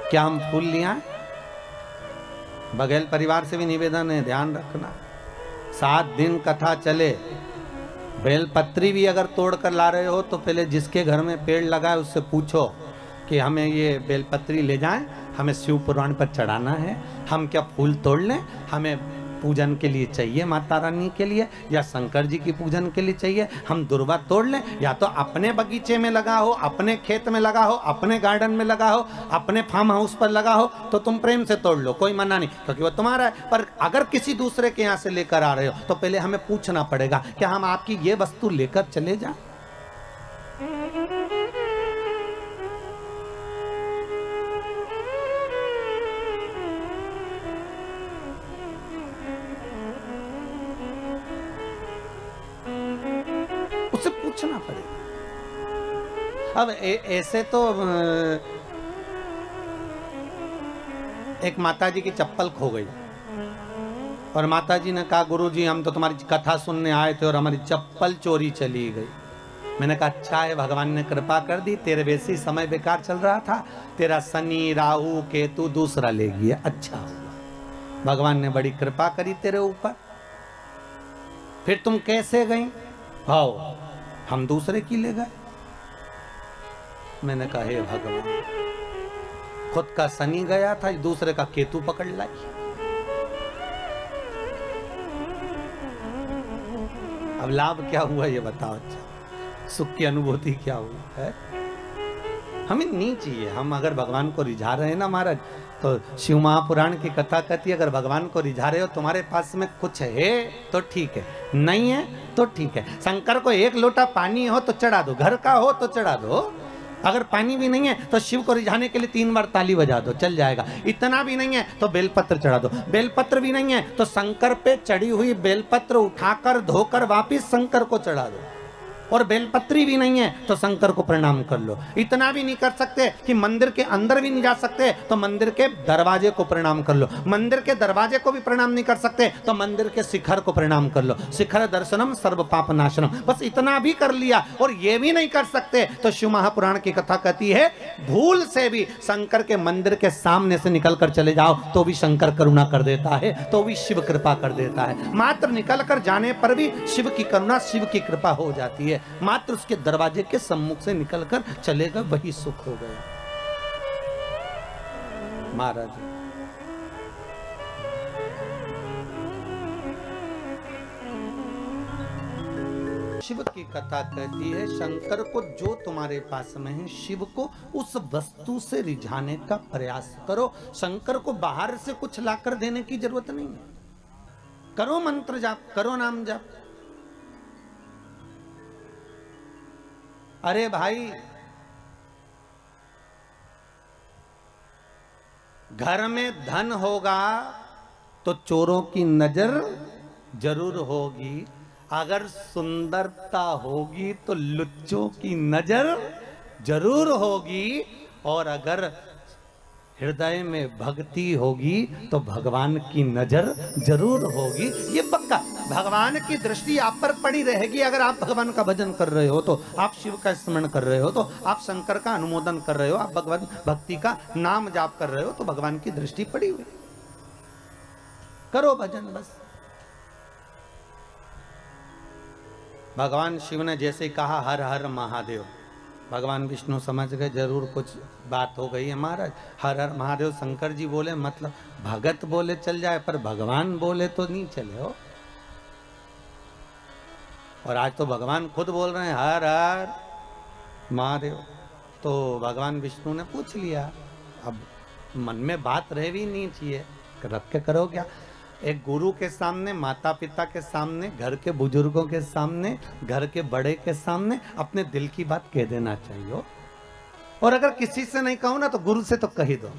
क्या हम फूल ले आए। बघेल परिवार से भी निवेदन है, ध्यान रखना 7 दिन कथा चले, बेलपत्री भी अगर तोड़ कर ला रहे हो तो पहले जिसके घर में पेड़ लगा है उससे पूछो कि हमें ये बेलपत्री ले जाएं, हमें शिव पुराण पर चढ़ाना है, हम क्या फूल तोड़ लें, हमें पूजन के लिए चाहिए माता रानी के लिए या शंकर जी की पूजन के लिए चाहिए, हम दुर्वा तोड़ लें, या तो अपने बगीचे में लगा हो, अपने खेत में लगा हो, अपने गार्डन में लगा हो, अपने फार्म हाउस पर लगा हो तो तुम प्रेम से तोड़ लो, कोई मना नहीं, क्योंकि वो तुम्हारा है। पर अगर किसी दूसरे के यहाँ से लेकर आ रहे हो तो पहले हमें पूछना पड़ेगा क्या हम आपकी ये वस्तु लेकर चले जाएं। उससे पूछना पड़ेगा। अब ऐसे तो एक माताजी की चप्पल खो गई और माताजी ने कहा गुरुजी हम तो तुम्हारी कथा सुनने आए थे और हमारी चप्पल चोरी चली गई। मैंने कहा अच्छा है, भगवान ने कृपा कर दी, तेरे वैसे समय बेकार चल रहा था, तेरा शनि राहु केतु दूसरा ले गया, अच्छा हुआ, भगवान ने बड़ी कृपा करी तेरे ऊपर। फिर तुम कैसे गई? भाव हम दूसरे की ले गए। मैंने कहा हे भगवान, खुद का शनि गया था, दूसरे का केतु पकड़ लाई। अब लाभ क्या हुआ ये बताओ, अच्छा सुख की अनुभूति क्या हुई है? हमें नहीं चाहिए। हम अगर भगवान को रिझा रहे हैं ना महाराज, तो शिव महापुराण की कथा कहती है अगर भगवान को रिझा रहे हो, तुम्हारे पास में कुछ है तो ठीक है, नहीं है तो ठीक है। शंकर को एक लोटा पानी हो तो चढ़ा दो, घर का हो तो चढ़ा दो, अगर पानी भी नहीं है तो शिव को रिझाने के लिए 3 बार ताली बजा दो, चल जाएगा। इतना भी नहीं है तो बेलपत्र चढ़ा दो, बेलपत्र भी नहीं है तो शंकर पे चढ़ी हुई बेलपत्र उठाकर धोकर वापिस शंकर को चढ़ा दो, और बेलपत्री भी नहीं है तो शंकर को प्रणाम कर लो। इतना भी नहीं कर सकते कि मंदिर के अंदर भी नहीं जा सकते तो मंदिर के दरवाजे को प्रणाम कर लो, मंदिर के दरवाजे को भी प्रणाम नहीं कर सकते तो मंदिर के शिखर को प्रणाम कर लो। शिखर दर्शनम सर्व पाप नाशनम, बस इतना भी कर लिया। और ये भी नहीं कर सकते तो शिव महापुराण की कथा कहती है भूल से भी शंकर के मंदिर के सामने से निकल कर चले जाओ तो भी शंकर करुणा कर देता है, तो भी शिव कृपा कर देता है। मात्र निकल कर जाने पर भी शिव की करुणा, शिव की कृपा हो जाती है। मात्र उसके दरवाजे के सम्मुख से निकलकर चले गए, वही सुख हो गया। महाराज शिव की कथा कहती है शंकर को जो तुम्हारे पास में है, शिव को उस वस्तु से रिझाने का प्रयास करो। शंकर को बाहर से कुछ लाकर देने की जरूरत नहीं है। करो मंत्र जाप, करो नाम जाप। अरे भाई, घर में धन होगा तो चोरों की नजर जरूर होगी, अगर सुंदरता होगी तो लुच्चों की नजर जरूर होगी, और अगर हृदय में भक्ति होगी तो भगवान की नजर जरूर होगी। ये पक्का, भगवान की दृष्टि आप पर पड़ी रहेगी। अगर आप भगवान का भजन कर रहे हो तो, आप शिव का स्मरण कर रहे हो तो, आप शंकर का अनुमोदन कर रहे हो, आप भगवान भक्ति का नाम जाप कर रहे हो तो भगवान की दृष्टि पड़ी हुई। करो भजन बस। भगवान शिव ने जैसे कहा हर हर महादेव, भगवान विष्णु समझ गए जरूर कुछ बात हो गई है महाराज। हर हर महादेव शंकर जी बोले, मतलब भगत बोले चल जाए पर भगवान बोले तो नहीं चले हो। और आज तो भगवान खुद बोल रहे हैं हर हर महादेव, तो भगवान विष्णु ने पूछ लिया, अब मन में बात रह भी नहीं चाहिए, रख के करो क्या। एक गुरु के सामने, माता पिता के सामने, घर के बुजुर्गों के सामने, घर के बड़े के सामने अपने दिल की बात कह देना चाहिए। और अगर किसी से नहीं कहो ना तो गुरु से तो कह ही दो,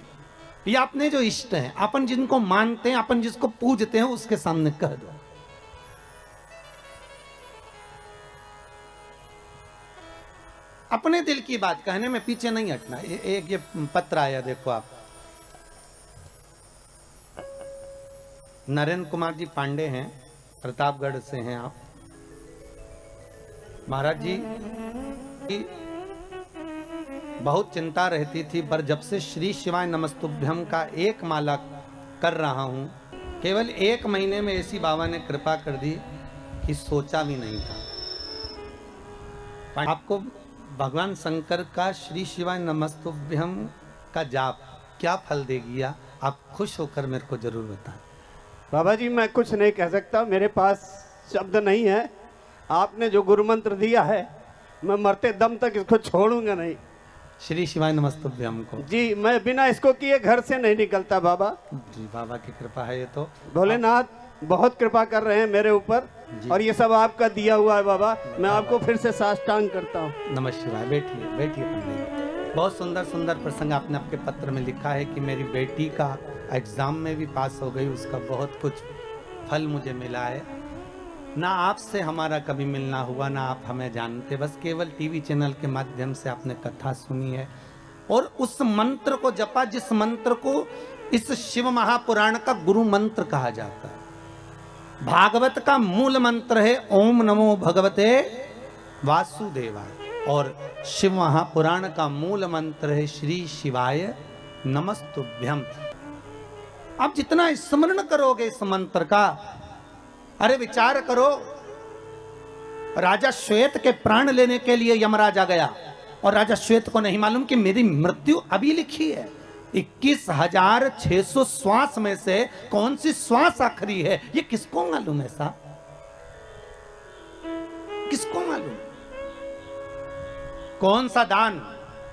या अपने जो इष्ट हैं, अपन जिनको मानते हैं, अपन जिसको पूजते हैं, उसके सामने कह दो। अपने दिल की बात कहने में पीछे नहीं हटना। एक ये पत्र आया, देखो आप, नरेंद्र कुमार जी पांडे हैं, प्रतापगढ़ से हैं आप। महाराज जी की बहुत चिंता रहती थी, पर जब से श्री शिवाय नमस्तुभ्यम का एक माला कर रहा हूं, केवल 1 महीने में ऐसी बाबा ने कृपा कर दी कि सोचा भी नहीं था। आपको भगवान शंकर का श्री शिवाय नमस्तुभ्यम का जाप क्या फल देगी, आप खुश होकर मेरे को जरूर बताएं। बाबा जी मैं कुछ नहीं कह सकता, मेरे पास शब्द नहीं है। आपने जो गुरु मंत्र दिया है, मैं मरते दम तक इसको छोड़ूंगा नहीं। श्री शिवाय नमस्तुभ्यम को जी, मैं बिना इसको किए घर से नहीं निकलता बाबा जी। बाबा की कृपा है ये तो। भोलेनाथ बहुत कृपा कर रहे हैं मेरे ऊपर, और ये सब आपका दिया हुआ है बाबा। मैं आपको फिर से साष्टांग करता हूँ। नमः शिवाय। बैठिए बैठिए पंडित। बहुत सुंदर सुंदर प्रसंग आपने आपके पत्र में लिखा है कि मेरी बेटी का एग्जाम में भी पास हो गई, उसका बहुत कुछ फल मुझे मिला है। ना आपसे हमारा कभी मिलना हुआ, ना आप हमें जानते, बस केवल टीवी चैनल के माध्यम से आपने कथा सुनी है और उस मंत्र को जपा जिस मंत्र को इस शिव महापुराण का गुरु मंत्र कहा जाता है। भागवत का मूल मंत्र है ओम नमो भगवते वासुदेवाय, और शिव महापुराण का मूल मंत्र है श्री शिवाय नमस्तुभ्यम। आप जितना स्मरण करोगे इस मंत्र का, अरे विचार करो, राजा श्वेत के प्राण लेने के लिए यमराजा गया और राजा श्वेत को नहीं मालूम कि मेरी मृत्यु अभी लिखी है। 21,600 श्वास में से कौन सी श्वास आखिरी है, ये किसको मालूम है साहब? किसको मालूम? कौन सा दान,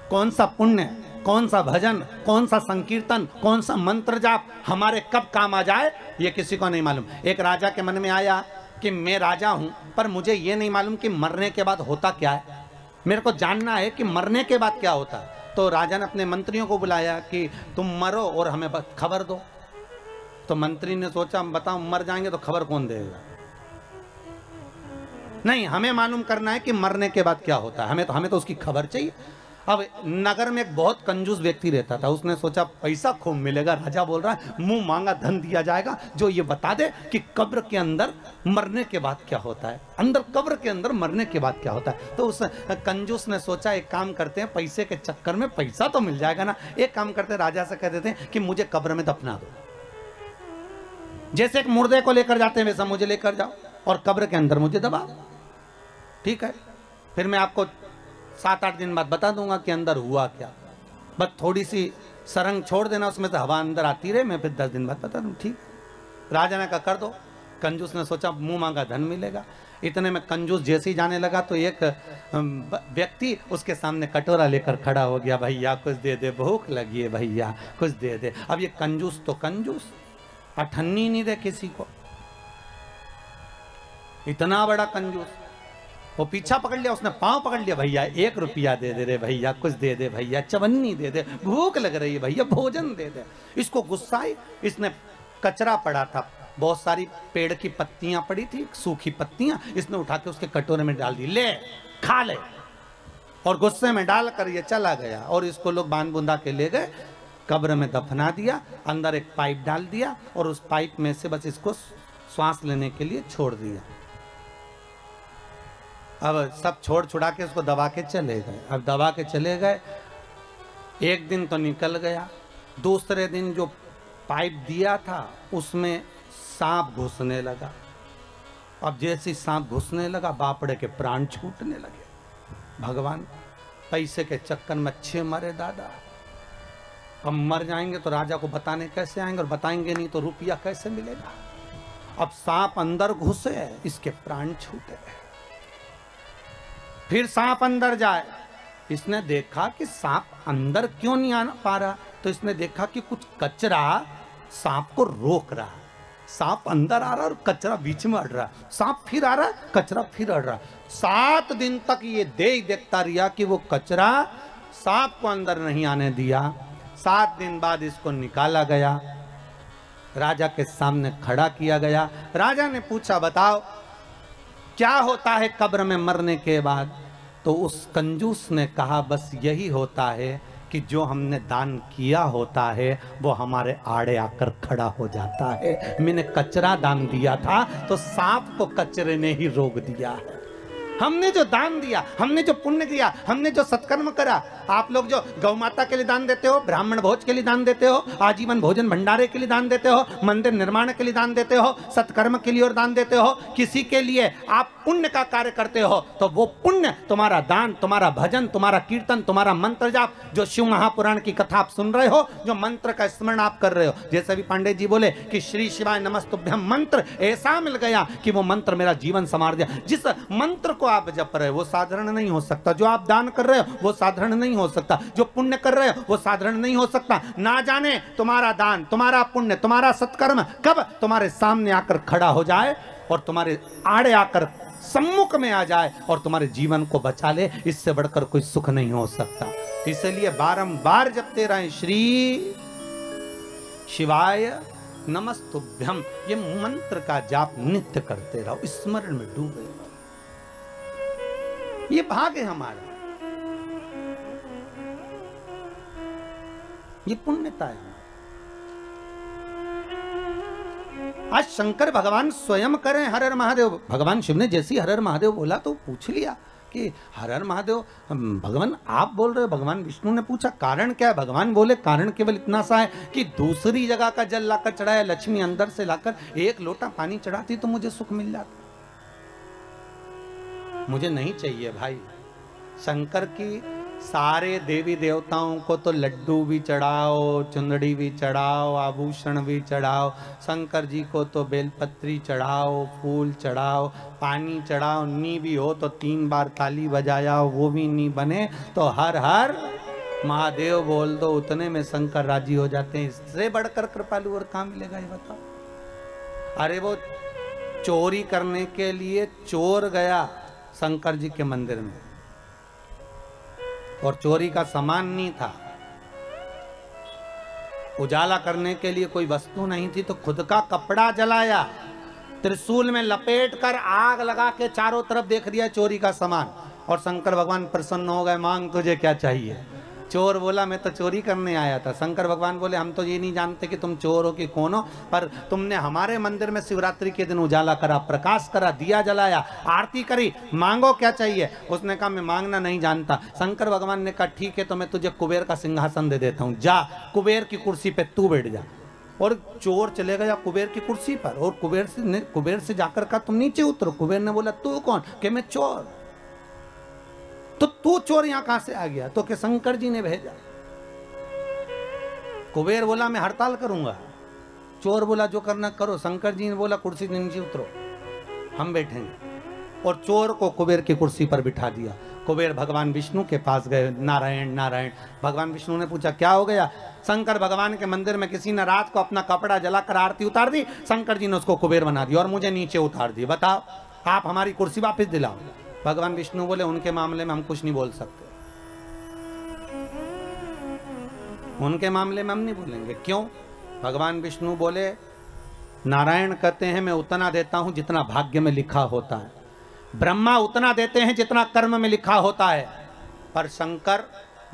कौन सा पुण्य, कौन सा भजन, कौन सा संकीर्तन, कौन सा मंत्र जाप हमारे कब काम आ जाए, ये किसी को नहीं मालूम। एक राजा के मन में आया कि मैं राजा हूं, पर मुझे ये नहीं मालूम कि मरने के बाद होता क्या है। मेरे को जानना है कि मरने के बाद क्या होता है। तो राजा ने अपने मंत्रियों को बुलाया कि तुम मरो और हमें खबर दो। तो मंत्री ने सोचा, बताओ मर जाएंगे तो खबर कौन देगा? नहीं, हमें मालूम करना है कि मरने के बाद क्या होता है, हमें तो उसकी खबर चाहिए। अब नगर में एक बहुत कंजूस व्यक्ति रहता था, उसने सोचा पैसा खूब मिलेगा, राजा बोल रहा है मुंह मांगा धन दिया जाएगा जो ये बता दे कि कब्र के अंदर मरने के बाद क्या होता है, अंदर कब्र के अंदर मरने के बाद क्या होता है। तो उस कंजूस ने सोचा एक काम करते हैं, पैसे के चक्कर में पैसा तो मिल जाएगा ना, एक काम करते हैं राजा से कह देते हैं कि मुझे कब्र में दफना दो। जैसे एक मुर्दे को लेकर जाते हैं वैसा मुझे लेकर जाओ और कब्र के अंदर मुझे दबा। ठीक है, फिर मैं आपको 7-8 दिन बाद बता दूंगा कि अंदर हुआ क्या। बस थोड़ी सी सरंग छोड़ देना, उसमें से हवा अंदर आती रहे, मैं फिर 10 दिन बाद बता दूं। ठीक, राजा ने कहा कर दो। कंजूस ने सोचा मुंह मांगा धन मिलेगा। इतने में कंजूस जैसे ही जाने लगा तो एक व्यक्ति उसके सामने कटोरा लेकर खड़ा हो गया, भैया कुछ दे दे, भूख लगी है भैया कुछ दे दे। अब ये कंजूस तो कंजूस, अठन्नी नहीं दे किसी को, इतना बड़ा कंजूस। वो पीछा पकड़ लिया, उसने पांव पकड़ लिया, भैया 1 रुपया दे दे रे भैया, कुछ दे दे भैया, चवन्नी दे दे, भूख लग रही है भैया, भोजन दे दे। इसको गुस्सा आई, इसने कचरा पड़ा था, बहुत सारी पेड़ की पत्तियां पड़ी थी, सूखी पत्तियां, इसने उठा के उसके कटोरे में डाल दी, ले खा ले। और गुस्से में डालकर ये चला गया और इसको लोग बांध बुंदा के ले गए, कब्र में दफना दिया, अंदर एक पाइप डाल दिया और उस पाइप में से बस इसको श्वास लेने के लिए छोड़ दिया। अब सब छोड़ छुड़ा के उसको दबा के चले गए। अब दबा के चले गए, एक दिन तो निकल गया, दूसरे दिन जो पाइप दिया था उसमें सांप घुसने लगा। अब जैसे सांप घुसने लगा, बापड़े के प्राण छूटने लगे। भगवान, पैसे के चक्कर में अच्छे मरे दादा। अब मर जाएंगे तो राजा को बताने कैसे आएंगे, और बताएंगे नहीं तो रुपया कैसे मिलेगा। अब सांप अंदर घुसे, इसके प्राण छूटे। फिर सांप अंदर जाए, इसने देखा कि सांप अंदर क्यों नहीं आ पा रहा, तो इसने देखा कि कुछ कचरा सांप को रोक रहा। सांप अंदर आ रहा और कचरा बीच में अड़ रहा, सांप फिर आ रहा, कचरा फिर अड़ रहा। 7 दिन तक ये देखता रहा कि वो कचरा सांप को अंदर नहीं आने दिया। 7 दिन बाद इसको निकाला गया, राजा के सामने खड़ा किया गया। राजा ने पूछा, बताओ क्या होता है कब्र में मरने के बाद? तो उस कंजूस ने कहा, बस यही होता है कि जो हमने दान किया होता है वो हमारे आड़े आकर खड़ा हो जाता है। मैंने कचरा दान दिया था तो सांप को कचरे ने ही रोक दिया है। हमने जो दान दिया, हमने जो पुण्य किया, हमने जो सत्कर्म करा, आप लोग जो गौ माता के लिए दान देते हो, ब्राह्मण भोज के लिए दान देते हो, आजीवन भोजन भंडारे के लिए दान देते हो, मंदिर निर्माण के लिए दान देते हो, सत्कर्म के लिए और दान देते हो, किसी के लिए आप पुण्य का कार्य करते हो, तो वो पुण्य तुम्हारा दान, तुम्हारा भजन, तुम्हारा कीर्तन, तुम्हारा मंत्र जाप, जो शिव महापुराण की कथा आप सुन रहे हो, जो मंत्र का स्मरण आप कर रहे हो, जैसे भी पांडे जी बोले कि श्री शिवाय नमस्तुभ्यम मंत्र ऐसा मिल गया कि वो मंत्र मेरा जीवन संवार दिया। जिस मंत्र को आप जप रहे हो वो साधारण नहीं हो सकता, जो आप दान कर रहे हो वो साधारण नहीं हो सकता, जो पुण्य कर रहे हो वो साधारण नहीं हो सकता। ना जाने तुम्हारा दान, तुम्हारा पुण्य, तुम्हारा सत्कर्म कब तुम्हारे सामने आकर खड़ा हो जाए और तुम्हारे आड़े आकर सम्मुख में आ जाए और तुम्हारे जीवन को बचा ले, इससे बढ़कर कोई सुख नहीं हो सकता। इसलिए बारंबार जपते रहे श्री शिवाय नमस्तुभ्यम, ये मंत्र का जाप नित्य करते रहो, स्मरण में डूबे रहो। ये भाग है हमारा, ये पुण्यता है। आज शंकर भगवान स्वयं करें हर हर महादेव। भगवान शिव ने जैसी हर हर महादेव बोला तो पूछ लिया कि हर हर महादेव भगवान आप बोल रहे हो। भगवान विष्णु ने पूछा कारण क्या है? भगवान बोले कारण केवल इतना सा है कि दूसरी जगह का जल लाकर चढ़ाया, लक्ष्मी अंदर से लाकर 1 लोटा पानी चढ़ाती तो मुझे सुख मिल जाता। मुझे नहीं चाहिए भाई। शंकर की सारे देवी देवताओं को तो लड्डू भी चढ़ाओ, चुंदड़ी भी चढ़ाओ, आभूषण भी चढ़ाओ, शंकर जी को तो बेलपत्री चढ़ाओ, फूल चढ़ाओ, पानी चढ़ाओ, नी भी हो तो 3 बार ताली बजाया, वो भी नी बने तो हर हर महादेव बोल दो, उतने में शंकर राजी हो जाते हैं। इससे बढ़कर कृपालु और कहाँ मिलेगा ये बताओ। अरे वो चोरी करने के लिए चोर गया शंकर जी के मंदिर में और चोरी का सामान नहीं था, उजाला करने के लिए कोई वस्तु नहीं थी, तो खुद का कपड़ा जलाया, त्रिशूल में लपेट कर आग लगा के चारों तरफ देख दिया चोरी का सामान। और शंकर भगवान प्रसन्न हो गए, मांग तुझे क्या चाहिए। चोर बोला मैं तो चोरी करने आया था। शंकर भगवान बोले हम तो ये नहीं जानते कि तुम चोर हो कि कौन हो, पर तुमने हमारे मंदिर में शिवरात्रि के दिन उजाला करा, प्रकाश करा, दिया जलाया, आरती करी, मांगो क्या चाहिए। उसने कहा मैं मांगना नहीं जानता। शंकर भगवान ने कहा ठीक है तो मैं तुझे कुबेर का सिंहासन दे देता हूँ, जा कुबेर की कुर्सी पे तू बैठ जा। और चोर चले गया कुबेर की कुर्सी पर और कुबेर से जाकर कहा तुम नीचे उतरो। कुबेर ने बोला तू कौन? कि मैं चोर। तो तू चोर यहां कहां से आ गया? तो कि शंकर जी ने भेजा। कुबेर बोला मैं हड़ताल करूंगा। चोर बोला जो करना करो। शंकर जी ने बोला कुर्सी से नीचे उतरो, हम बैठेंगे। और चोर को कुबेर की कुर्सी पर बिठा दिया। कुबेर भगवान विष्णु के पास गए, नारायण नारायण। भगवान विष्णु ने पूछा क्या हो गया? शंकर भगवान के मंदिर में किसी ने रात को अपना कपड़ा जलाकर आरती उतार दी, शंकर जी ने उसको कुबेर बना दिया और मुझे नीचे उतार दिया। बताओ आप हमारी कुर्सी वापस दिलाओ। भगवान विष्णु बोले उनके मामले में हम कुछ नहीं बोल सकते, उनके मामले में हम नहीं बोलेंगे। क्यों? भगवान विष्णु बोले नारायण कहते हैं मैं उतना देता हूं जितना भाग्य में लिखा होता है, ब्रह्मा उतना देते हैं जितना कर्म में लिखा होता है, पर शंकर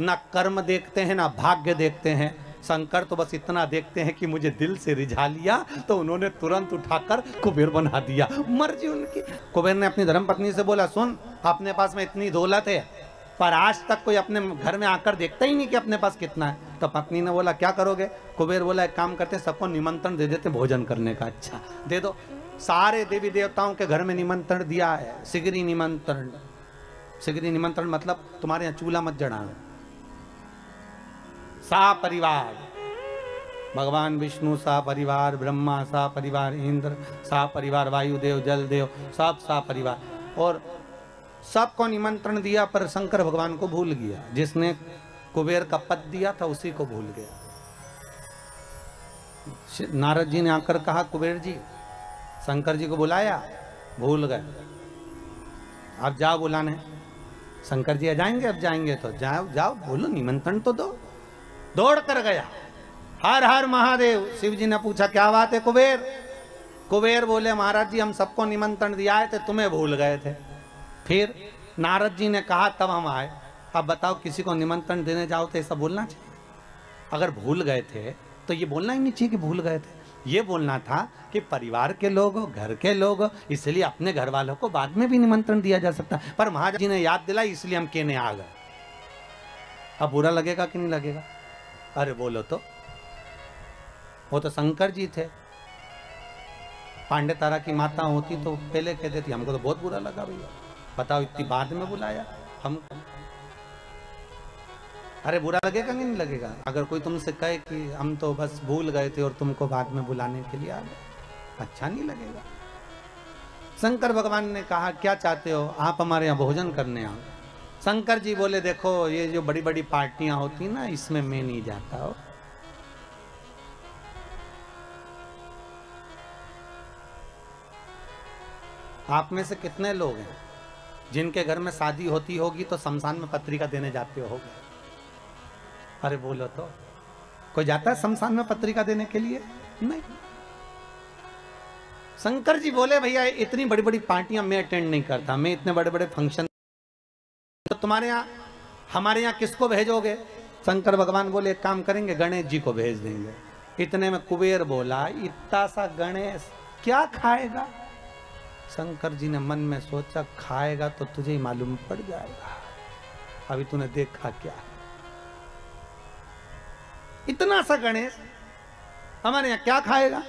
ना कर्म देखते हैं ना भाग्य देखते हैं। शंकर तो बस इतना देखते हैं कि मुझे दिल से रिझा लिया तो उन्होंने तुरंत उठाकर कुबेर बना दिया। मर्जी उनकी। कुबेर ने अपनी धर्मपत्नी से बोला सुन अपने पास में इतनी दौलत है पर आज तक कोई अपने घर में आकर देखता ही नहीं कि अपने पास कितना है। तो पत्नी ने बोला क्या करोगे? कुबेर बोला एक काम करते सबको निमंत्रण दे देते भोजन करने का। अच्छा दे दो। सारे देवी देवताओं के घर में निमंत्रण दिया है, सिगरी निमंत्रण। सिगरी निमंत्रण मतलब तुम्हारे यहाँ चूल्हा मत जलाना। सा परिवार भगवान विष्णु, सा परिवार ब्रह्मा, सा परिवार इंद्र, सा परिवार वायुदेव, जलदेव, सब सा परिवार। और सबको निमंत्रण दिया पर शंकर भगवान को भूल गया। जिसने कुबेर का पद दिया था उसी को भूल गया। नारद जी ने आकर कहा कुबेर जी, शंकर जी को बुलाया, भूल गए, अब जाओ बुलाने। शंकर जी आ जाएंगे, अब जाएंगे तो जाओ जाओ, बोलो निमंत्रण तो दो। दौड़ कर गया, हर हर महादेव। शिव जी ने पूछा क्या बात है कुबेर? कुबेर बोले महाराज जी हम सबको निमंत्रण दिया थे, तुम्हें भूल गए थे। फिर नारद जी ने कहा तब हम आए। अब बताओ किसी को निमंत्रण देने जाओ तो ऐसा बोलना चाहिए? अगर भूल गए थे तो ये बोलना ही नहीं चाहिए कि भूल गए थे। ये बोलना था कि परिवार के लोग, घर के लोग, इसलिए अपने घर वालों को बाद में भी निमंत्रण दिया जा सकता। पर महाराज जी ने याद दिलाई इसलिए हम कहने आ गए। अब बुरा लगेगा कि नहीं लगेगा? अरे बोलो तो, वो तो शंकर जी थे। पांडे तारा की माता होती तो पहले कह देती, हमको तो बहुत बुरा लगा भैया, बताओ इतनी बाद में बुलाया हम। अरे बुरा लगेगा कि नहीं लगेगा? अगर कोई तुमसे कहे कि हम तो बस भूल गए थे और तुमको बाद में बुलाने के लिए आ गए, अच्छा नहीं लगेगा। शंकर भगवान ने कहा क्या चाहते हो? आप हमारे यहाँ भोजन करने आओ। शंकर जी बोले देखो ये जो बड़ी बड़ी पार्टियां होती ना, इसमें मैं नहीं जाता हो। आप में से कितने लोग हैं जिनके घर में शादी होती होगी तो शमशान में पत्रिका देने जाते होगे? अरे बोलो तो, कोई जाता है शमशान में पत्रिका देने के लिए? नहीं। शंकर जी बोले भैया इतनी बड़ी बड़ी पार्टियां मैं अटेंड नहीं करता, मैं इतने बड़े बड़े फंक्शन, तो तुम्हारे यहाँ हमारे यहाँ किसको भेजोगे? शंकर भगवान बोले एक काम करेंगे, गणेश जी को भेज देंगे। इतने में कुबेर बोला इतना सा गणेश क्या खाएगा? शंकर जी ने मन में सोचा खाएगा तो तुझे ही मालूम पड़ जाएगा, अभी तूने देखा क्या। इतना सा गणेश हमारे यहाँ क्या खाएगा?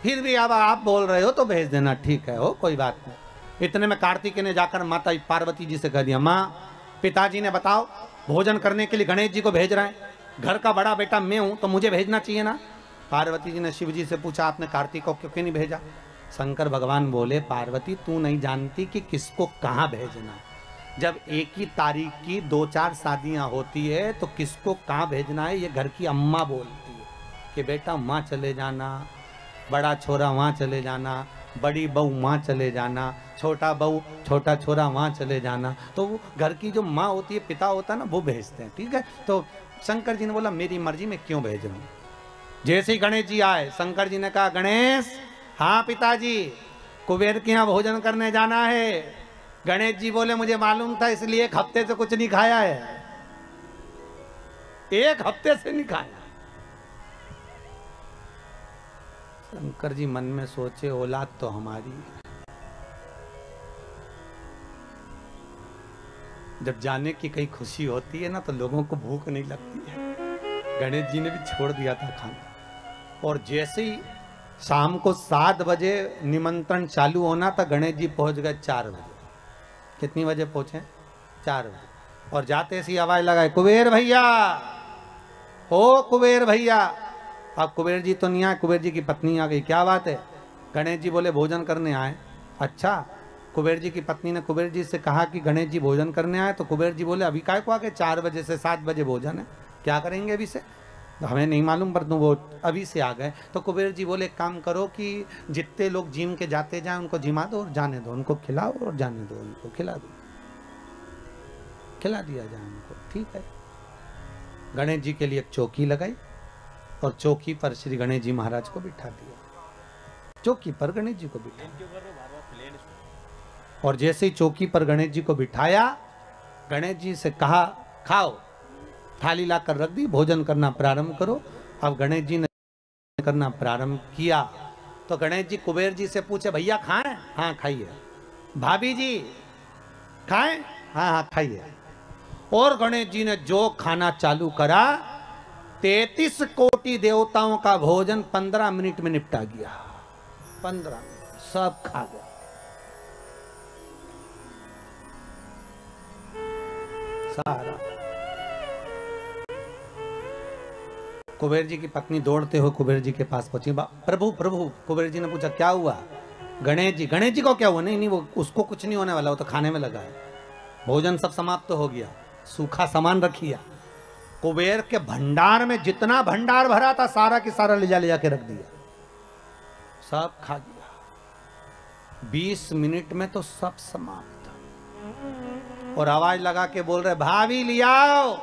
फिर भी अब आप बोल रहे हो तो भेज देना, ठीक है हो कोई बात नहीं। इतने में कार्तिकेय ने जाकर माता पार्वती जी से कह दिया, माँ पिताजी ने बताओ भोजन करने के लिए गणेश जी को भेज रहे हैं, घर का बड़ा बेटा मैं हूं तो मुझे भेजना चाहिए ना। पार्वती जी ने शिव जी से पूछा आपने कार्तिक को क्यों नहीं भेजा? शंकर भगवान बोले पार्वती तू नहीं जानती कि किसको कहाँ भेजना। जब एक ही तारीख की 2-4 शादियां होती है तो किसको कहाँ भेजना है ये घर की अम्मा बोलती है कि बेटा वहाँ चले जाना, बड़ा छोरा वहाँ चले जाना, बड़ी बहू वहाँ चले जाना, छोटा बहू छोटा छोरा वहाँ चले जाना। तो वो घर की जो माँ होती है, पिता होता है ना, वो भेजते हैं। ठीक है, तो शंकर जी ने बोला मेरी मर्जी में क्यों भेज रहा हूँ। जैसे ही गणेश जी आए, शंकर जी ने कहा गणेश, हाँ पिताजी कुबेर के यहाँ भोजन करने जाना है। गणेश जी बोले मुझे मालूम था इसलिए 1 हफ्ते से कुछ नहीं खाया है, 1 हफ्ते से नहीं खाया। शंकर जी मन में सोचे औलाद तो हमारी है, जब जाने की कहीं खुशी होती है ना तो लोगों को भूख नहीं लगती है। गणेश जी ने भी छोड़ दिया था खाना, और जैसे ही शाम को 7 बजे निमंत्रण चालू होना था, गणेश जी पहुंच गए 4 बजे। कितनी बजे पहुंचे? 4 बजे। और जाते सी आवाज लगाए कुबेर भैया, हो कुबेर भैया। अब कुबेर जी तो नहीं आए, कुबेर जी की पत्नी आ गई। क्या बात है? गणेश जी बोले भोजन करने आए। अच्छा। कुबेर जी की पत्नी ने कुबेर जी से कहा कि गणेश जी भोजन करने आए, तो कुबेर जी बोले अभी काय को आके 4 बजे से 7 बजे भोजन है, क्या करेंगे अभी से? तो हमें नहीं मालूम, पर वो अभी से आ गए। तो कुबेर जी बोले काम करो कि जितने लोग जिम के जाते जाए उनको जिमा दो और जाने दो, उनको खिलाओ और जाने दो, उनको खिला दो, खिला दिया जाए उनको। ठीक है। गणेश जी के लिए एक चौकी लगाई और चौकी पर श्री गणेश जी महाराज को बिठा दिया। चौकी पर गणेश जी को बिठा, और जैसे ही चौकी पर गणेश जी को बिठाया, गणेश जी से कहा खाओ, थाली लाकर रख दी, भोजन करना प्रारंभ करो। अब गणेश जी ने करना प्रारंभ किया तो गणेश जी कुबेर जी से पूछे भैया खाएं? हाँ खाइए। भाभी जी खाएं? हाँ हाँ खाइए। और गणेश जी ने जो खाना चालू करा, 33 कोटि देवताओं का भोजन 15 मिनट में निपटा गया। 15 सब खा गया। सारा। कुबेर जी की पत्नी दौड़ते हो कुबेर जी के पास पहुंची। प्रभु प्रभु, कुबेर जी ने पूछा क्या हुआ? गणेश जी को क्या हुआ? नहीं वो उसको कुछ नहीं होने वाला, वो तो खाने में लगा है। भोजन सब समाप्त हो गया, सूखा सामान रखिया। कुबेर के भंडार में जितना भंडार भरा था सारा की सारा ले जाके रख दिया, सब खा गया। 20 मिनट में तो सब समाप्त। और आवाज लगा के बोल रहे, भाभी लियाओ।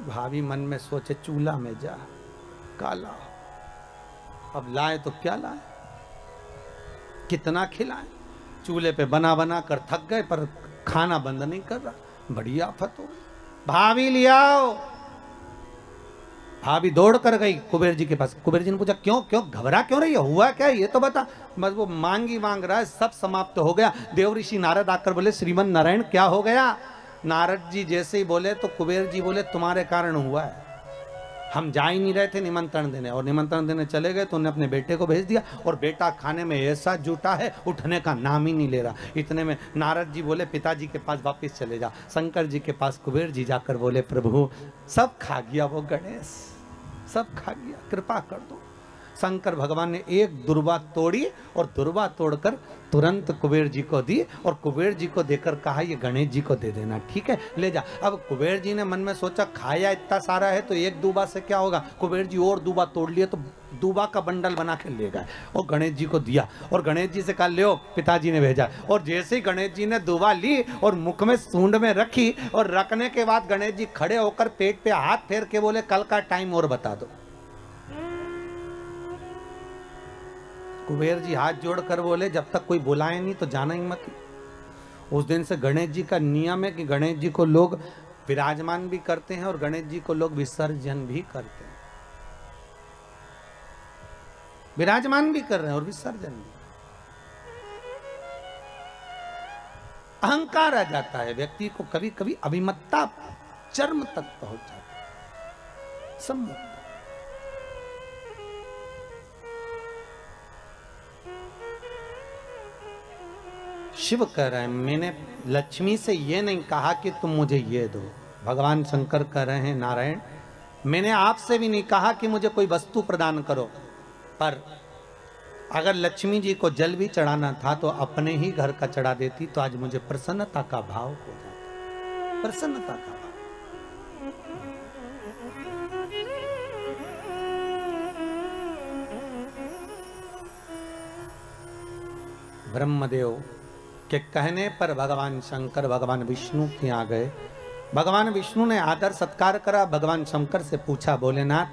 भाभी मन में सोचे, चूल्हा में जा काला, अब लाए तो क्या लाए, कितना खिलाए। चूल्हे पे बना बना कर थक गए, पर खाना बंद नहीं कर रहा। बड़ी आफत हो गई। भाभी लियाओ। भाभी दौड़ कर गई कुबेर जी के पास। कुबेर जी ने पूछा, क्यों क्यों घबरा क्यों रही है, हुआ क्या ये तो बता। बस वो मांग रहा है, सब समाप्त हो गया। देव ऋषि नारद आकर बोले, श्रीमन नारायण क्या हो गया। नारद जी जैसे ही बोले तो कुबेर जी बोले, तुम्हारे कारण हुआ है, हम जा ही नहीं रहे थे निमंत्रण देने, और निमंत्रण देने चले गए तो उन्हें अपने बेटे को भेज दिया, और बेटा खाने में ऐसा जुटा है उठने का नाम ही नहीं ले रहा। इतने में नारद जी बोले, पिताजी के पास वापस चले जा। शंकर जी के पास कुबेर जी जाकर बोले, प्रभु सब खा गया वो गणेश, सब खा गया, कृपा कर दो। शंकर भगवान ने एक दुर्वा तोड़ी और दुर्वा तोड़कर तुरंत कुबेर जी को दी, और कुबेर जी को देकर कहा, ये गणेश जी को दे देना, ठीक है ले जा। अब कुबेर जी ने मन में सोचा, खाया इतना सारा है तो एक दूबा से क्या होगा। कुबेर जी और दूबा तोड़ लिए तो दूबा का बंडल बना के ले गए और गणेश जी को दिया, और गणेश जी से कहा, ले पिताजी ने भेजा। और जैसे ही गणेश जी ने दूबा ली और मुख में सूंड में रखी, और रखने के बाद गणेश जी खड़े होकर पेट पे हाथ फेर के बोले, कल का टाइम और बता दो। कुबेर जी हाथ जोड़कर बोले, जब तक कोई बुलाए नहीं तो जाना ही मत। उस दिन से गणेश जी का नियम है कि गणेश जी को लोग विराजमान भी करते हैं और गणेश जी को लोग विसर्जन भी करते हैं। विराजमान भी कर रहे हैं और विसर्जन भी। अहंकार आ जाता है व्यक्ति को, कभी कभी अभिमत्ता चरम तक पहुंच जाती है। सम्मुख शिव कह रहे हैं, मैंने लक्ष्मी से ये नहीं कहा कि तुम मुझे ये दो। भगवान शंकर कह रहे हैं, नारायण मैंने आपसे भी नहीं कहा कि मुझे कोई वस्तु प्रदान करो, पर अगर लक्ष्मी जी को जल भी चढ़ाना था तो अपने ही घर का चढ़ा देती, तो आज मुझे प्रसन्नता का भाव हो जाता। प्रसन्नता का भाव। ब्रह्मदेव के कहने पर भगवान शंकर भगवान विष्णु के यहाँ गए। भगवान विष्णु ने आदर सत्कार करा। भगवान शंकर से पूछा, भोलेनाथ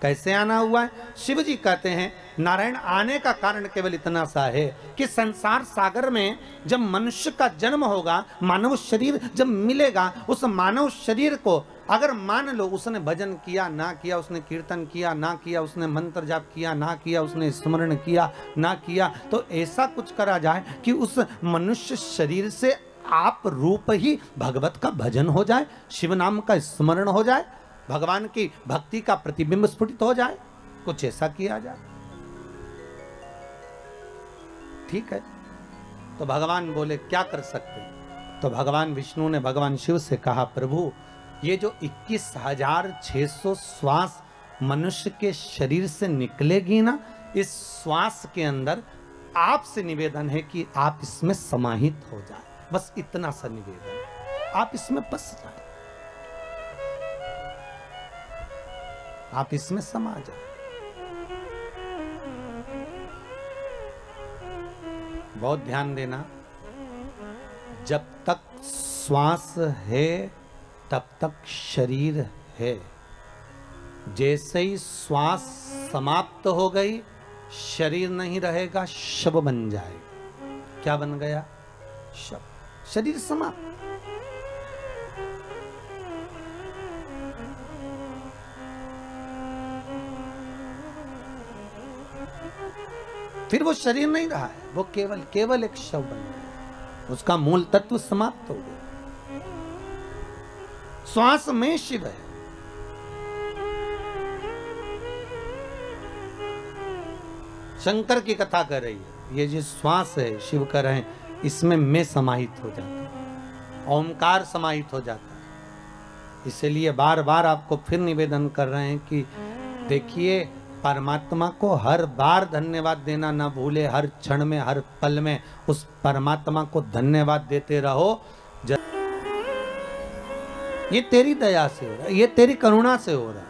कैसे आना हुआ है। शिव जी कहते हैं, नारायण आने का कारण केवल इतना सा है कि संसार सागर में जब मनुष्य का जन्म होगा, मानव शरीर जब मिलेगा, उस मानव शरीर को अगर मान लो उसने भजन किया ना किया, उसने कीर्तन किया ना किया, उसने मंत्र जाप किया ना किया, उसने स्मरण किया ना किया, तो ऐसा कुछ करा जाए कि उस मनुष्य शरीर से आप रूप ही भगवत का भजन हो जाए, शिव नाम का स्मरण हो जाए, भगवान की भक्ति का प्रतिबिंब स्फुटित हो जाए, कुछ ऐसा किया जाए। ठीक है, तो भगवान बोले क्या कर सकते। तो भगवान विष्णु ने भगवान शिव से कहा, प्रभु ये जो 21,600 श्वास मनुष्य के शरीर से निकलेगी ना, इस श्वास के अंदर आपसे निवेदन है कि आप इसमें समाहित हो जाए। बस इतना सा निवेदन है, आप इसमें बस जाए, आप इसमें समा जाए। बहुत ध्यान देना, जब तक श्वास है तब तक शरीर है। जैसे ही श्वास समाप्त हो गई, शरीर नहीं रहेगा, शव बन जाएगा। क्या बन गया? शव। शरीर समाप्त। फिर वो शरीर नहीं रहा है, वो केवल एक शव बन गया, उसका मूल तत्व समाप्त हो गया। श्वास में शिव है। शंकर की कथा कर रही है, ये जो श्वास है शिव कर रहे हैं, इसमें मैं समाहित हो जाता है, ओमकार समाहित हो जाता है। इसलिए बार बार आपको फिर निवेदन कर रहे हैं कि देखिए परमात्मा को हर बार धन्यवाद देना ना भूले, हर क्षण में, हर पल में उस परमात्मा को धन्यवाद देते रहो। ये तेरी दया से हो रहा है, ये तेरी करुणा से हो रहा है,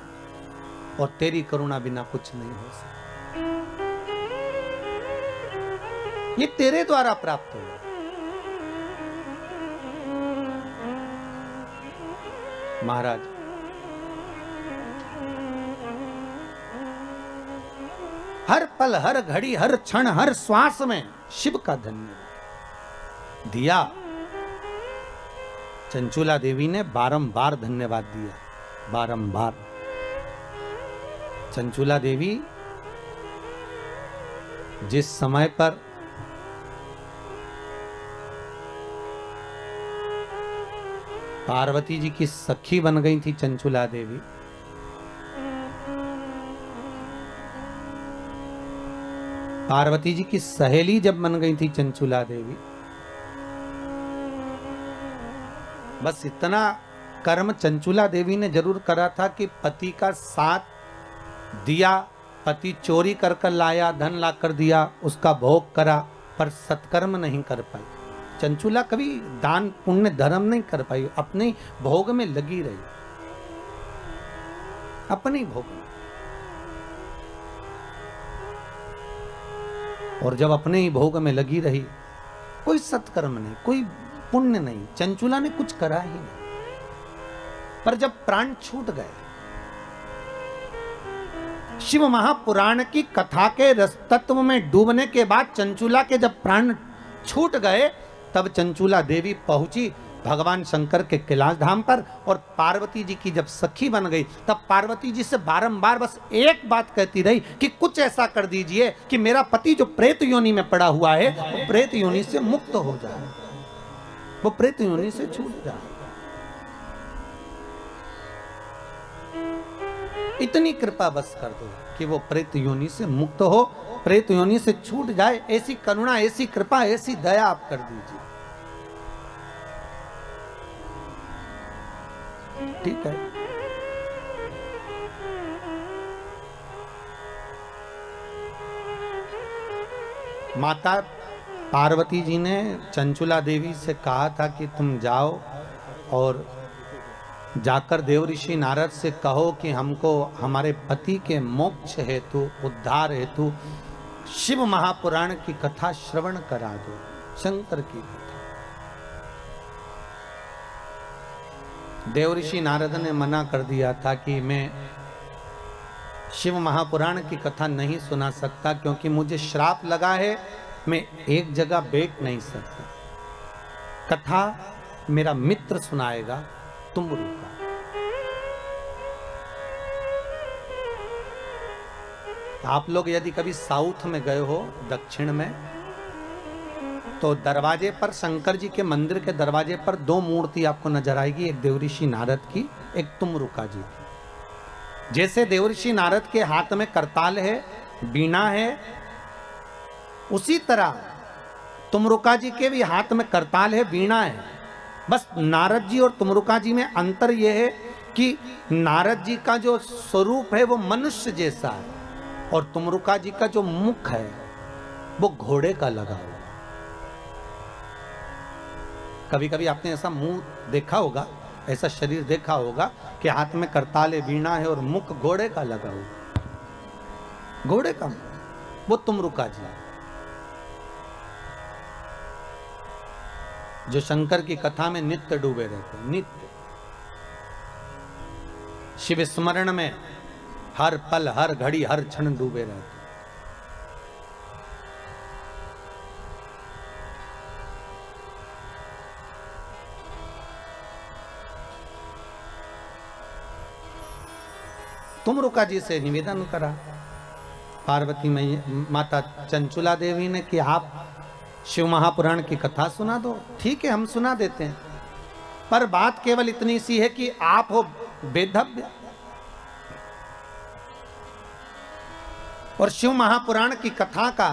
और तेरी करुणा बिना कुछ नहीं हो सकता। ये तेरे द्वारा प्राप्त हो रहा है। महाराज, हर पल, हर घड़ी, हर क्षण, हर श्वास में शिव का धन्यवाद दिया। चंचुला देवी ने बारंबार धन्यवाद दिया, बारंबार। चंचुला देवी जिस समय पर पार्वती जी की सखी बन गई थी, चंचुला देवी, पार्वती जी की सहेली जब बन गई थी चंचुला देवी, बस इतना कर्म चंचुला देवी ने जरूर करा था कि पति का साथ दिया, पति चोरी कर कर लाया, धन ला कर दिया, उसका भोग करा, पर सत्कर्म नहीं कर पाई। चंचुला कभी दान पुण्य धर्म नहीं कर पाई, अपने भोग में लगी रही, अपने भोग में। और जब अपने ही भोग में लगी रही, कोई सत्कर्म नहीं, कोई पुण्य नहीं, चंचुला ने कुछ करा ही नहीं। पर जब प्राण छूट गए, शिव महापुराण की कथा के रस तत्व में डूबने के बाद चंचुला के जब प्राण छूट गए, तब चंचुला देवी पहुंची भगवान शंकर के कैलाश धाम पर, और पार्वती जी की जब सखी बन गई, तब पार्वती जी से बारंबार बस एक बात कहती रही कि कुछ ऐसा कर दीजिए कि मेरा पति जो प्रेत योनि में पड़ा हुआ है, वो प्रेत योनि से मुक्त हो जाए, वो प्रेत योनि से छूट जाए। इतनी कृपा बस कर दो कि वो प्रेत योनि से मुक्त हो, प्रेत योनि से छूट जाए। ऐसी करुणा, ऐसी कृपा, ऐसी दया आप कर दीजिए। ठीक है। माता पार्वती जी ने चंचुला देवी से कहा था कि तुम जाओ और जाकर देव ऋषि नारद से कहो कि हमको हमारे पति के मोक्ष हेतु, उद्धार हेतु शिव महापुराण की कथा श्रवण करा दो, शंकर की कथा। देव ऋषि नारद ने मना कर दिया था कि मैं शिव महापुराण की कथा नहीं सुना सकता, क्योंकि मुझे श्राप लगा है, मैं एक जगह बैठ नहीं सकता। कथा मेरा मित्र सुनाएगा, तुम रुका। आप लोग यदि कभी साउथ में गए हो, दक्षिण में, तो दरवाजे पर, शंकर जी के मंदिर के दरवाजे पर दो मूर्ति आपको नजर आएगी, एक देवऋषि नारद की, एक तुमरुका जी की। जैसे देवऋषि नारद के हाथ में करताल है, बीणा है, उसी तरह तुमरुका जी के भी हाथ में करताल है, बीणा है। बस नारद जी और तुमरुका जी में अंतर यह है कि नारद जी का जो स्वरूप है वो मनुष्य जैसा है, और तुमरुका जी का जो मुख है वो घोड़े का लगा हुआ। कभी कभी आपने ऐसा मुंह देखा होगा, ऐसा शरीर देखा होगा कि हाथ में करताल है, वीणा है और मुख घोड़े का लगा हुआ, घोड़े का मुख, वो तुमरुका जी, जो शंकर की कथा में नित्य डूबे रहते, नित्य शिव स्मरण में हर पल, हर घड़ी, हर क्षण डूबे रहते। तुमरुका जी से निवेदन करा पार्वती माता चंचुला देवी ने कि आप शिव महापुराण की कथा सुना दो। ठीक है, हम सुना देते हैं, पर बात केवल इतनी सी है कि आप हो वेदव्य, और शिव महापुराण की कथा का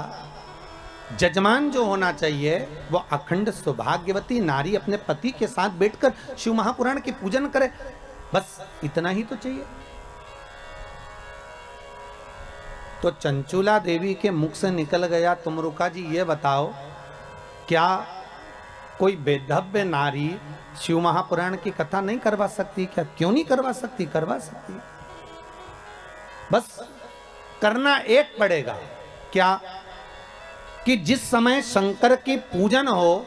जजमान जो होना चाहिए वो अखंड सौभाग्यवती नारी अपने पति के साथ बैठकर शिव महापुराण की पूजन करे, बस इतना ही तो चाहिए। तो चंचूला देवी के मुख से निकल गया, तुम रुका जी ये बताओ, क्या कोई बेधव्य नारी शिव महापुराण की कथा नहीं करवा सकती क्या? क्यों नहीं करवा सकती? करवा सकती। बस करना एक पड़ेगा, क्या कि जिस समय शंकर की पूजन हो,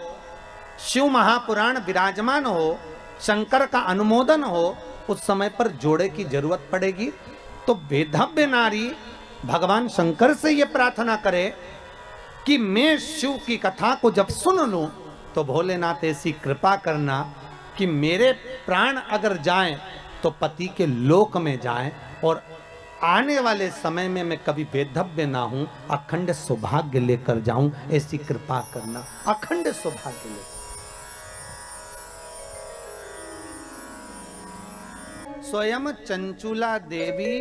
शिव महापुराण विराजमान हो, शंकर का अनुमोदन हो, उस समय पर जोड़े की जरूरत पड़ेगी। तो बेधव्य नारी भगवान शंकर से यह प्रार्थना करे कि मैं शिव की कथा को जब सुन लूं तो भोलेनाथ ऐसी कृपा करना कि मेरे प्राण अगर जाएं तो पति के लोक में जाएं, और आने वाले समय में मैं कभी बेधव्य ना हूं, अखंड सौभाग्य लेकर जाऊं, ऐसी कृपा करना। अखंड सौभाग्य लेकर। स्वयं चंचूला देवी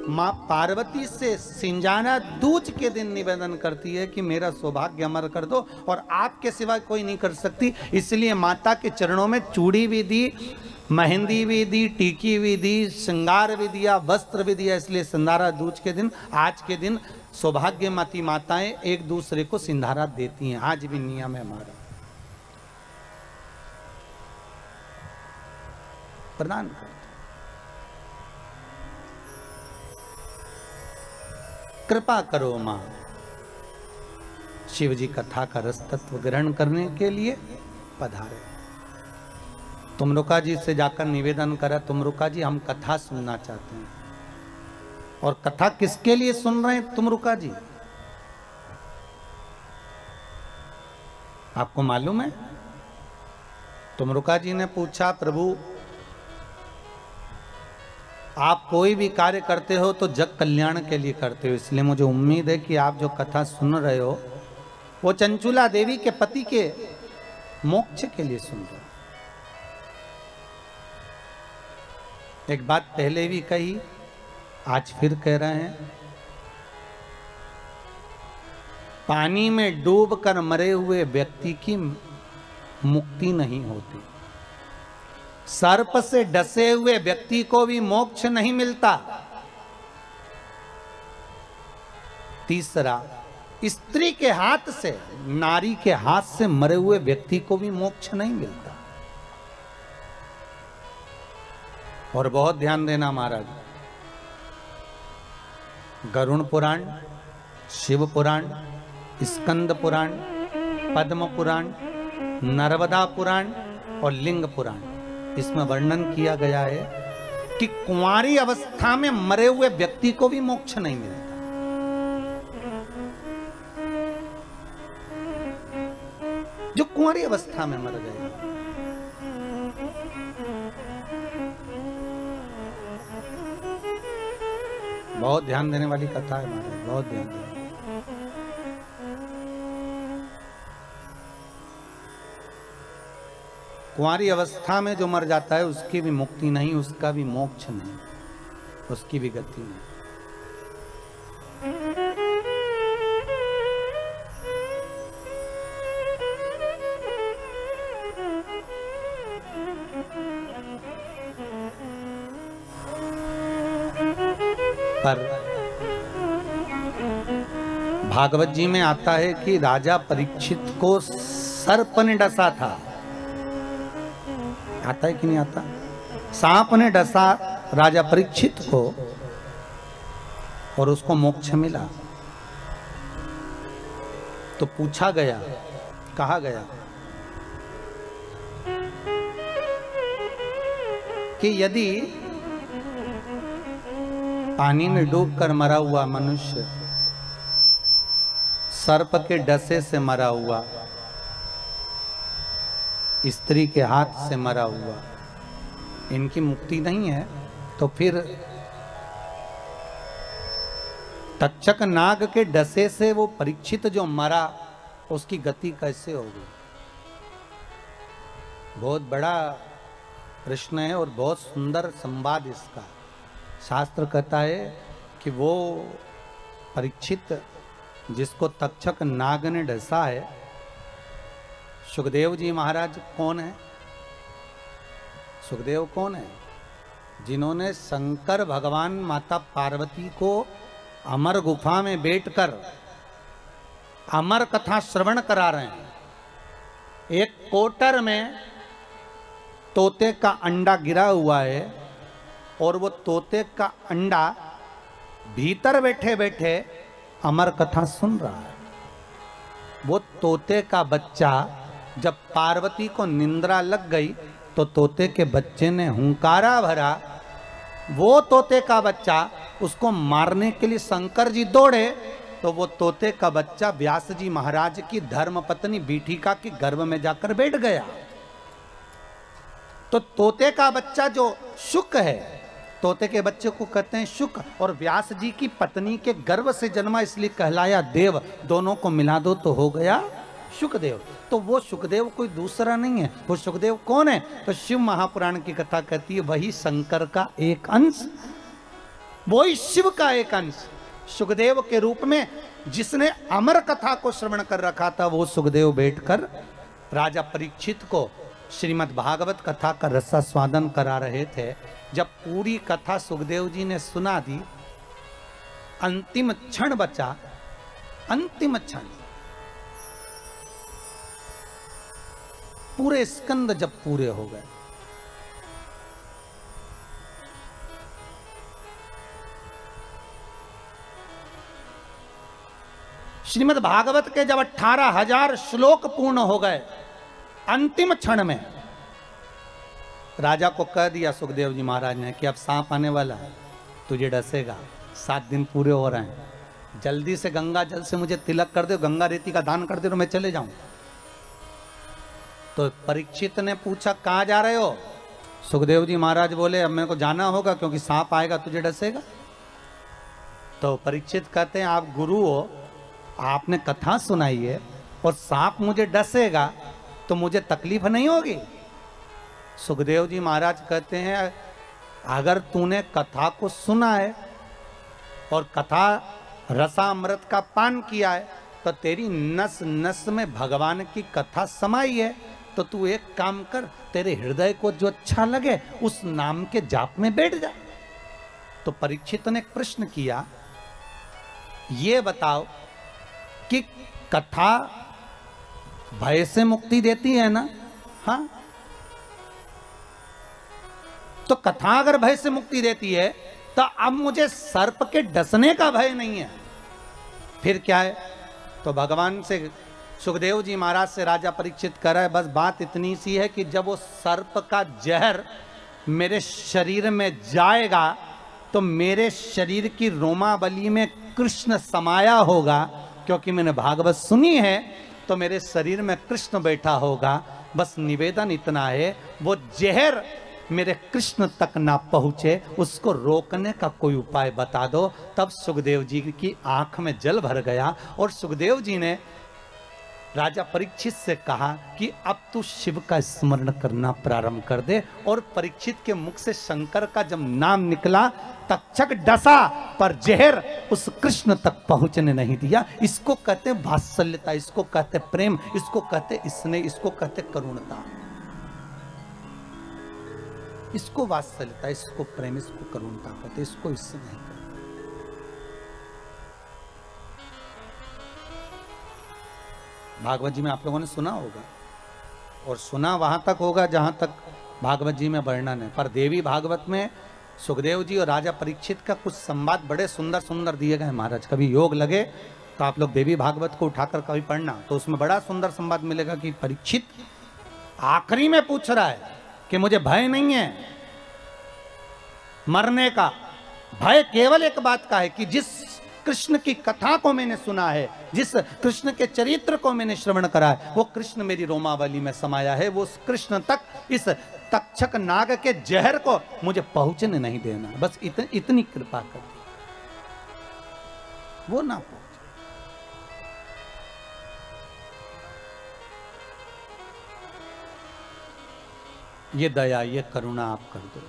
मां पार्वती से सिंजाना दूज के दिन निवेदन करती है कि मेरा सौभाग्य अमर कर दो, और आपके सिवा कोई नहीं कर सकती। इसलिए माता के चरणों में चूड़ी भी दी, मेहंदी भी दी, टीकी भी दी, श्रृंगार भी दिया, वस्त्र भी दिया। इसलिए सिंधारा दूज के दिन, आज के दिन सौभाग्यवती माताएं एक दूसरे को सिंधारा देती हैं। आज भी नियम है हमारा। प्रदान कर। कृपा करो मां, शिव जी कथा का रस तत्व ग्रहण करने के लिए पधारे। तुमरुका जी से जाकर निवेदन करा, तुमरुका जी हम कथा सुनना चाहते हैं। और कथा किसके लिए सुन रहे हैं तुमरुका जी? आपको मालूम है? तुमरुका जी ने पूछा, प्रभु आप कोई भी कार्य करते हो तो जग कल्याण के लिए करते हो, इसलिए मुझे उम्मीद है कि आप जो कथा सुन रहे हो वो चंचूला देवी के पति के मोक्ष के लिए सुन रहे हो। एक बात पहले भी कही, आज फिर कह रहे हैं, पानी में डूबकर मरे हुए व्यक्ति की मुक्ति नहीं होती, सर्प से डसे हुए व्यक्ति को भी मोक्ष नहीं मिलता। तीसरा, स्त्री के हाथ से, नारी के हाथ से मरे हुए व्यक्ति को भी मोक्ष नहीं मिलता। और बहुत ध्यान देना महाराज, गरुण पुराण, शिव पुराण, स्कंद पुराण, पद्म पुराण, नर्मदा पुराण और लिंग पुराण, इसमें वर्णन किया गया है कि कुंवारी अवस्था में मरे हुए व्यक्ति को भी मोक्ष नहीं मिलता। जो कुंवारी अवस्था में मर गए, बहुत ध्यान देने वाली कथा है महाराज, बहुत ध्यान देने। कुंवारी अवस्था में जो मर जाता है उसकी भी मुक्ति नहीं, उसका भी मोक्ष नहीं, उसकी भी गति नहीं। पर भागवत जी में आता है कि राजा परीक्षित को सर्प ने डसा था। आता है कि नहीं आता? सांप ने डसा राजा परीक्षित को और उसको मोक्ष मिला। तो पूछा गया, कहा गया कि यदि पानी में डूबकर मरा हुआ मनुष्य, सर्प के डसे से मरा हुआ, स्त्री के हाथ से मरा हुआ, इनकी मुक्ति नहीं है, तो फिर तक्षक नाग के डसे से वो परीक्षित जो मरा उसकी गति कैसे होगी? बहुत बड़ा प्रश्न है और बहुत सुंदर संवाद इसका। शास्त्र कहता है कि वो परीक्षित जिसको तक्षक नाग ने डसा है, सुखदेव जी महाराज कौन है? सुखदेव कौन है? जिन्होंने शंकर भगवान माता पार्वती को अमर गुफा में बैठकर अमर कथा श्रवण करा रहे हैं। एक कोटर में तोते का अंडा गिरा हुआ है और वो तोते का अंडा भीतर बैठे बैठे अमर कथा सुन रहा है। वो तोते का बच्चा जब पार्वती को निंद्रा लग गई तो तोते के बच्चे ने हुंकारा भरा। वो तोते का बच्चा उसको मारने के लिए शंकर जी दौड़े तो वो तोते का बच्चा व्यास जी महाराज की धर्मपत्नी बीठिका के गर्भ में जाकर बैठ गया। तो तोते का बच्चा जो शुक है, तोते के बच्चे को कहते हैं शुक, और व्यास जी की पत्नी के गर्भ से जन्मा इसलिए कहलाया देव। दोनों को मिला दो तो हो गया शुकदेव। तो वो शुकदेव कोई दूसरा नहीं है। वो शुकदेव कौन है? तो शिव महापुराण की कथा कहती है वही शंकर का एक अंश, वही शिव का एक अंश सुखदेव के रूप में जिसने अमर कथा को श्रवण कर रखा था। वो सुखदेव बैठकर राजा परीक्षित को श्रीमद् भागवत कथा का रसास्वादन करा रहे थे। जब पूरी कथा सुखदेव जी ने सुना दी, अंतिम क्षण बचा, अंतिम क्षण, पूरे स्कंद जब पूरे हो गए, श्रीमद् भागवत के जब 18,000 श्लोक पूर्ण हो गए, अंतिम क्षण में राजा को कह दिया सुखदेव जी महाराज ने कि अब सांप आने वाला है, तुझे डसेगा, 7 दिन पूरे हो रहे हैं, जल्दी से गंगा जल से मुझे तिलक कर दो, गंगा रेती का दान कर दो तो मैं चले जाऊं। तो परीक्षित ने पूछा कहाँ जा रहे हो? सुखदेव जी महाराज बोले अब मेरे को जाना होगा क्योंकि सांप आएगा, तुझे डसेगा। तो परीक्षित कहते हैं आप गुरु हो, आपने कथा सुनाई है और सांप मुझे डसेगा तो मुझे तकलीफ नहीं होगी? सुखदेव जी महाराज कहते हैं अगर तूने कथा को सुना है और कथा रसामृत का पान किया है तो तेरी नस नस में भगवान की कथा समाई है, तो तू एक काम कर, तेरे हृदय को जो अच्छा लगे उस नाम के जाप में बैठ जा। तो परीक्षित ने प्रश्न किया, ये बताओ कि कथा भय से मुक्ति देती है ना? हाँ, तो कथा अगर भय से मुक्ति देती है तो अब मुझे सर्प के डसने का भय नहीं है, फिर क्या है? तो भगवान से सुखदेव जी महाराज से राजा परीक्षित कर रहा है, बस बात इतनी सी है कि जब वो सर्प का जहर मेरे शरीर में जाएगा तो मेरे शरीर की रोमावली में कृष्ण समाया होगा, क्योंकि मैंने भागवत सुनी है तो मेरे शरीर में कृष्ण बैठा होगा। बस निवेदन इतना है, वो जहर मेरे कृष्ण तक ना पहुंचे, उसको रोकने का कोई उपाय बता दो। तब सुखदेव जी की आंख में जल भर गया और सुखदेव जी ने राजा परीक्षित से कहा कि अब तू शिव का स्मरण करना प्रारंभ कर दे। और परीक्षित के मुख से शंकर का जब नाम निकला, तक्षक डसा पर जहर उस कृष्ण तक पहुंचने नहीं दिया। इसको कहते वात्सल्यता, इसको कहते प्रेम, इसको कहते स्नेह, इसको कहते करुणता, इसको वात्सल्यता, इसको प्रेम, इसको करुणता कहते, इसको स्नेह कहते। भागवत जी में आप लोगों ने सुना होगा, और सुना वहां तक होगा जहां तक भागवत जी में वर्णन है। पर देवी भागवत में सुखदेव जी और राजा परीक्षित का कुछ संवाद बड़े सुंदर सुंदर दिए गए महाराज। कभी योग लगे तो आप लोग देवी भागवत को उठाकर कभी पढ़ना, तो उसमें बड़ा सुंदर संवाद मिलेगा कि परीक्षित आखिरी में पूछ रहा है कि मुझे भय नहीं है मरने का, भय केवल एक बात का है कि जिस कृष्ण की कथा को मैंने सुना है, जिस कृष्ण के चरित्र को मैंने श्रवण करा है, वो कृष्ण मेरी रोमावली में समाया है। वो कृष्ण तक इस तक्षक नाग के जहर को मुझे पहुंचने नहीं देना, बस इतनी कृपा कर दी, वो ना पहुंचे। ये दया, ये करुणा आप कर दो।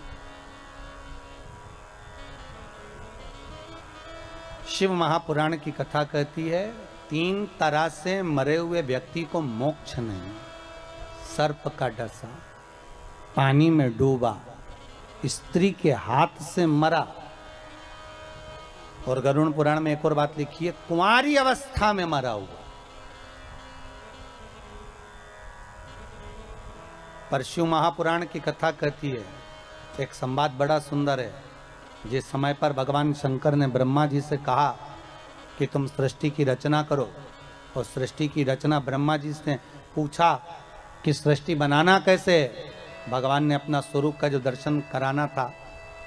शिव महापुराण की कथा कहती है 3 तरह से मरे हुए व्यक्ति को मोक्ष नहीं। सर्प का डसा, पानी में डूबा, स्त्री के हाथ से मरा, और गरुड़ पुराण में एक और बात लिखी है, कुंवारी अवस्था में मरा हुआ। पर शिव महापुराण की कथा कहती है, एक संवाद बड़ा सुंदर है। जिस समय पर भगवान शंकर ने ब्रह्मा जी से कहा कि तुम सृष्टि की रचना करो, और सृष्टि की रचना ब्रह्मा जी से पूछा कि सृष्टि बनाना कैसे, भगवान ने अपना स्वरूप का जो दर्शन कराना था,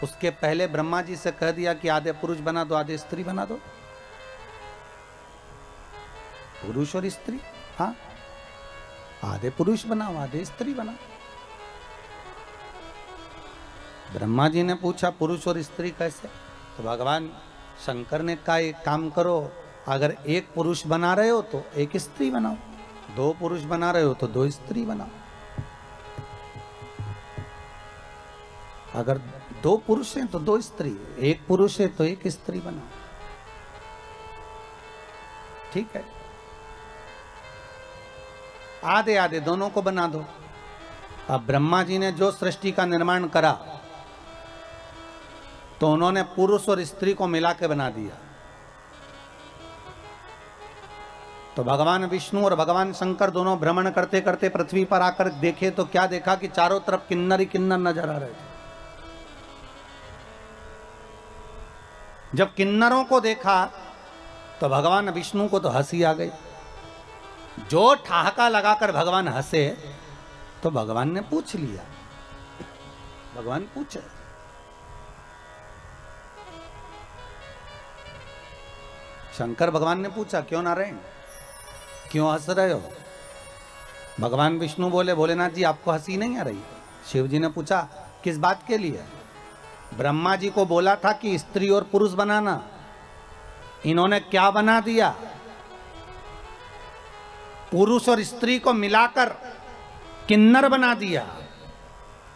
उसके पहले ब्रह्मा जी से कह दिया कि आधे पुरुष बना दो, आधे स्त्री बना दो। पुरुष और स्त्री, हाँ, आधे पुरुष बनाओ, आधे स्त्री बनाओ। ब्रह्मा जी ने पूछा पुरुष और स्त्री कैसे, तो भगवान शंकर ने कहा एक काम करो, अगर एक पुरुष बना रहे हो तो एक स्त्री बनाओ, दो पुरुष बना रहे हो तो दो स्त्री बनाओ। अगर दो पुरुष हैं तो दो स्त्री, एक पुरुष है तो एक स्त्री बनाओ। ठीक है, आधे आधे दोनों को बना दो। अब ब्रह्मा जी ने जो सृष्टि का निर्माण करा तो उन्होंने पुरुष और स्त्री को मिला के बना दिया। तो भगवान विष्णु और भगवान शंकर दोनों भ्रमण करते करते पृथ्वी पर आकर देखे तो क्या देखा कि चारों तरफ किन्नर ही किन्नर नजर आ रहे थे। जब किन्नरों को देखा तो भगवान विष्णु को तो हंसी आ गई। जो ठहाका लगाकर भगवान हंसे तो भगवान ने पूछ लिया, भगवान पूछे शंकर भगवान ने पूछा क्यों नारायण, क्यों हंस रहे हो? भगवान विष्णु बोले भोलेनाथ जी आपको हंसी नहीं आ रही? शिव जी ने पूछा किस बात के लिए? ब्रह्मा जी को बोला था कि स्त्री और पुरुष बनाना, इन्होंने क्या बना दिया? पुरुष और स्त्री को मिलाकर किन्नर बना दिया।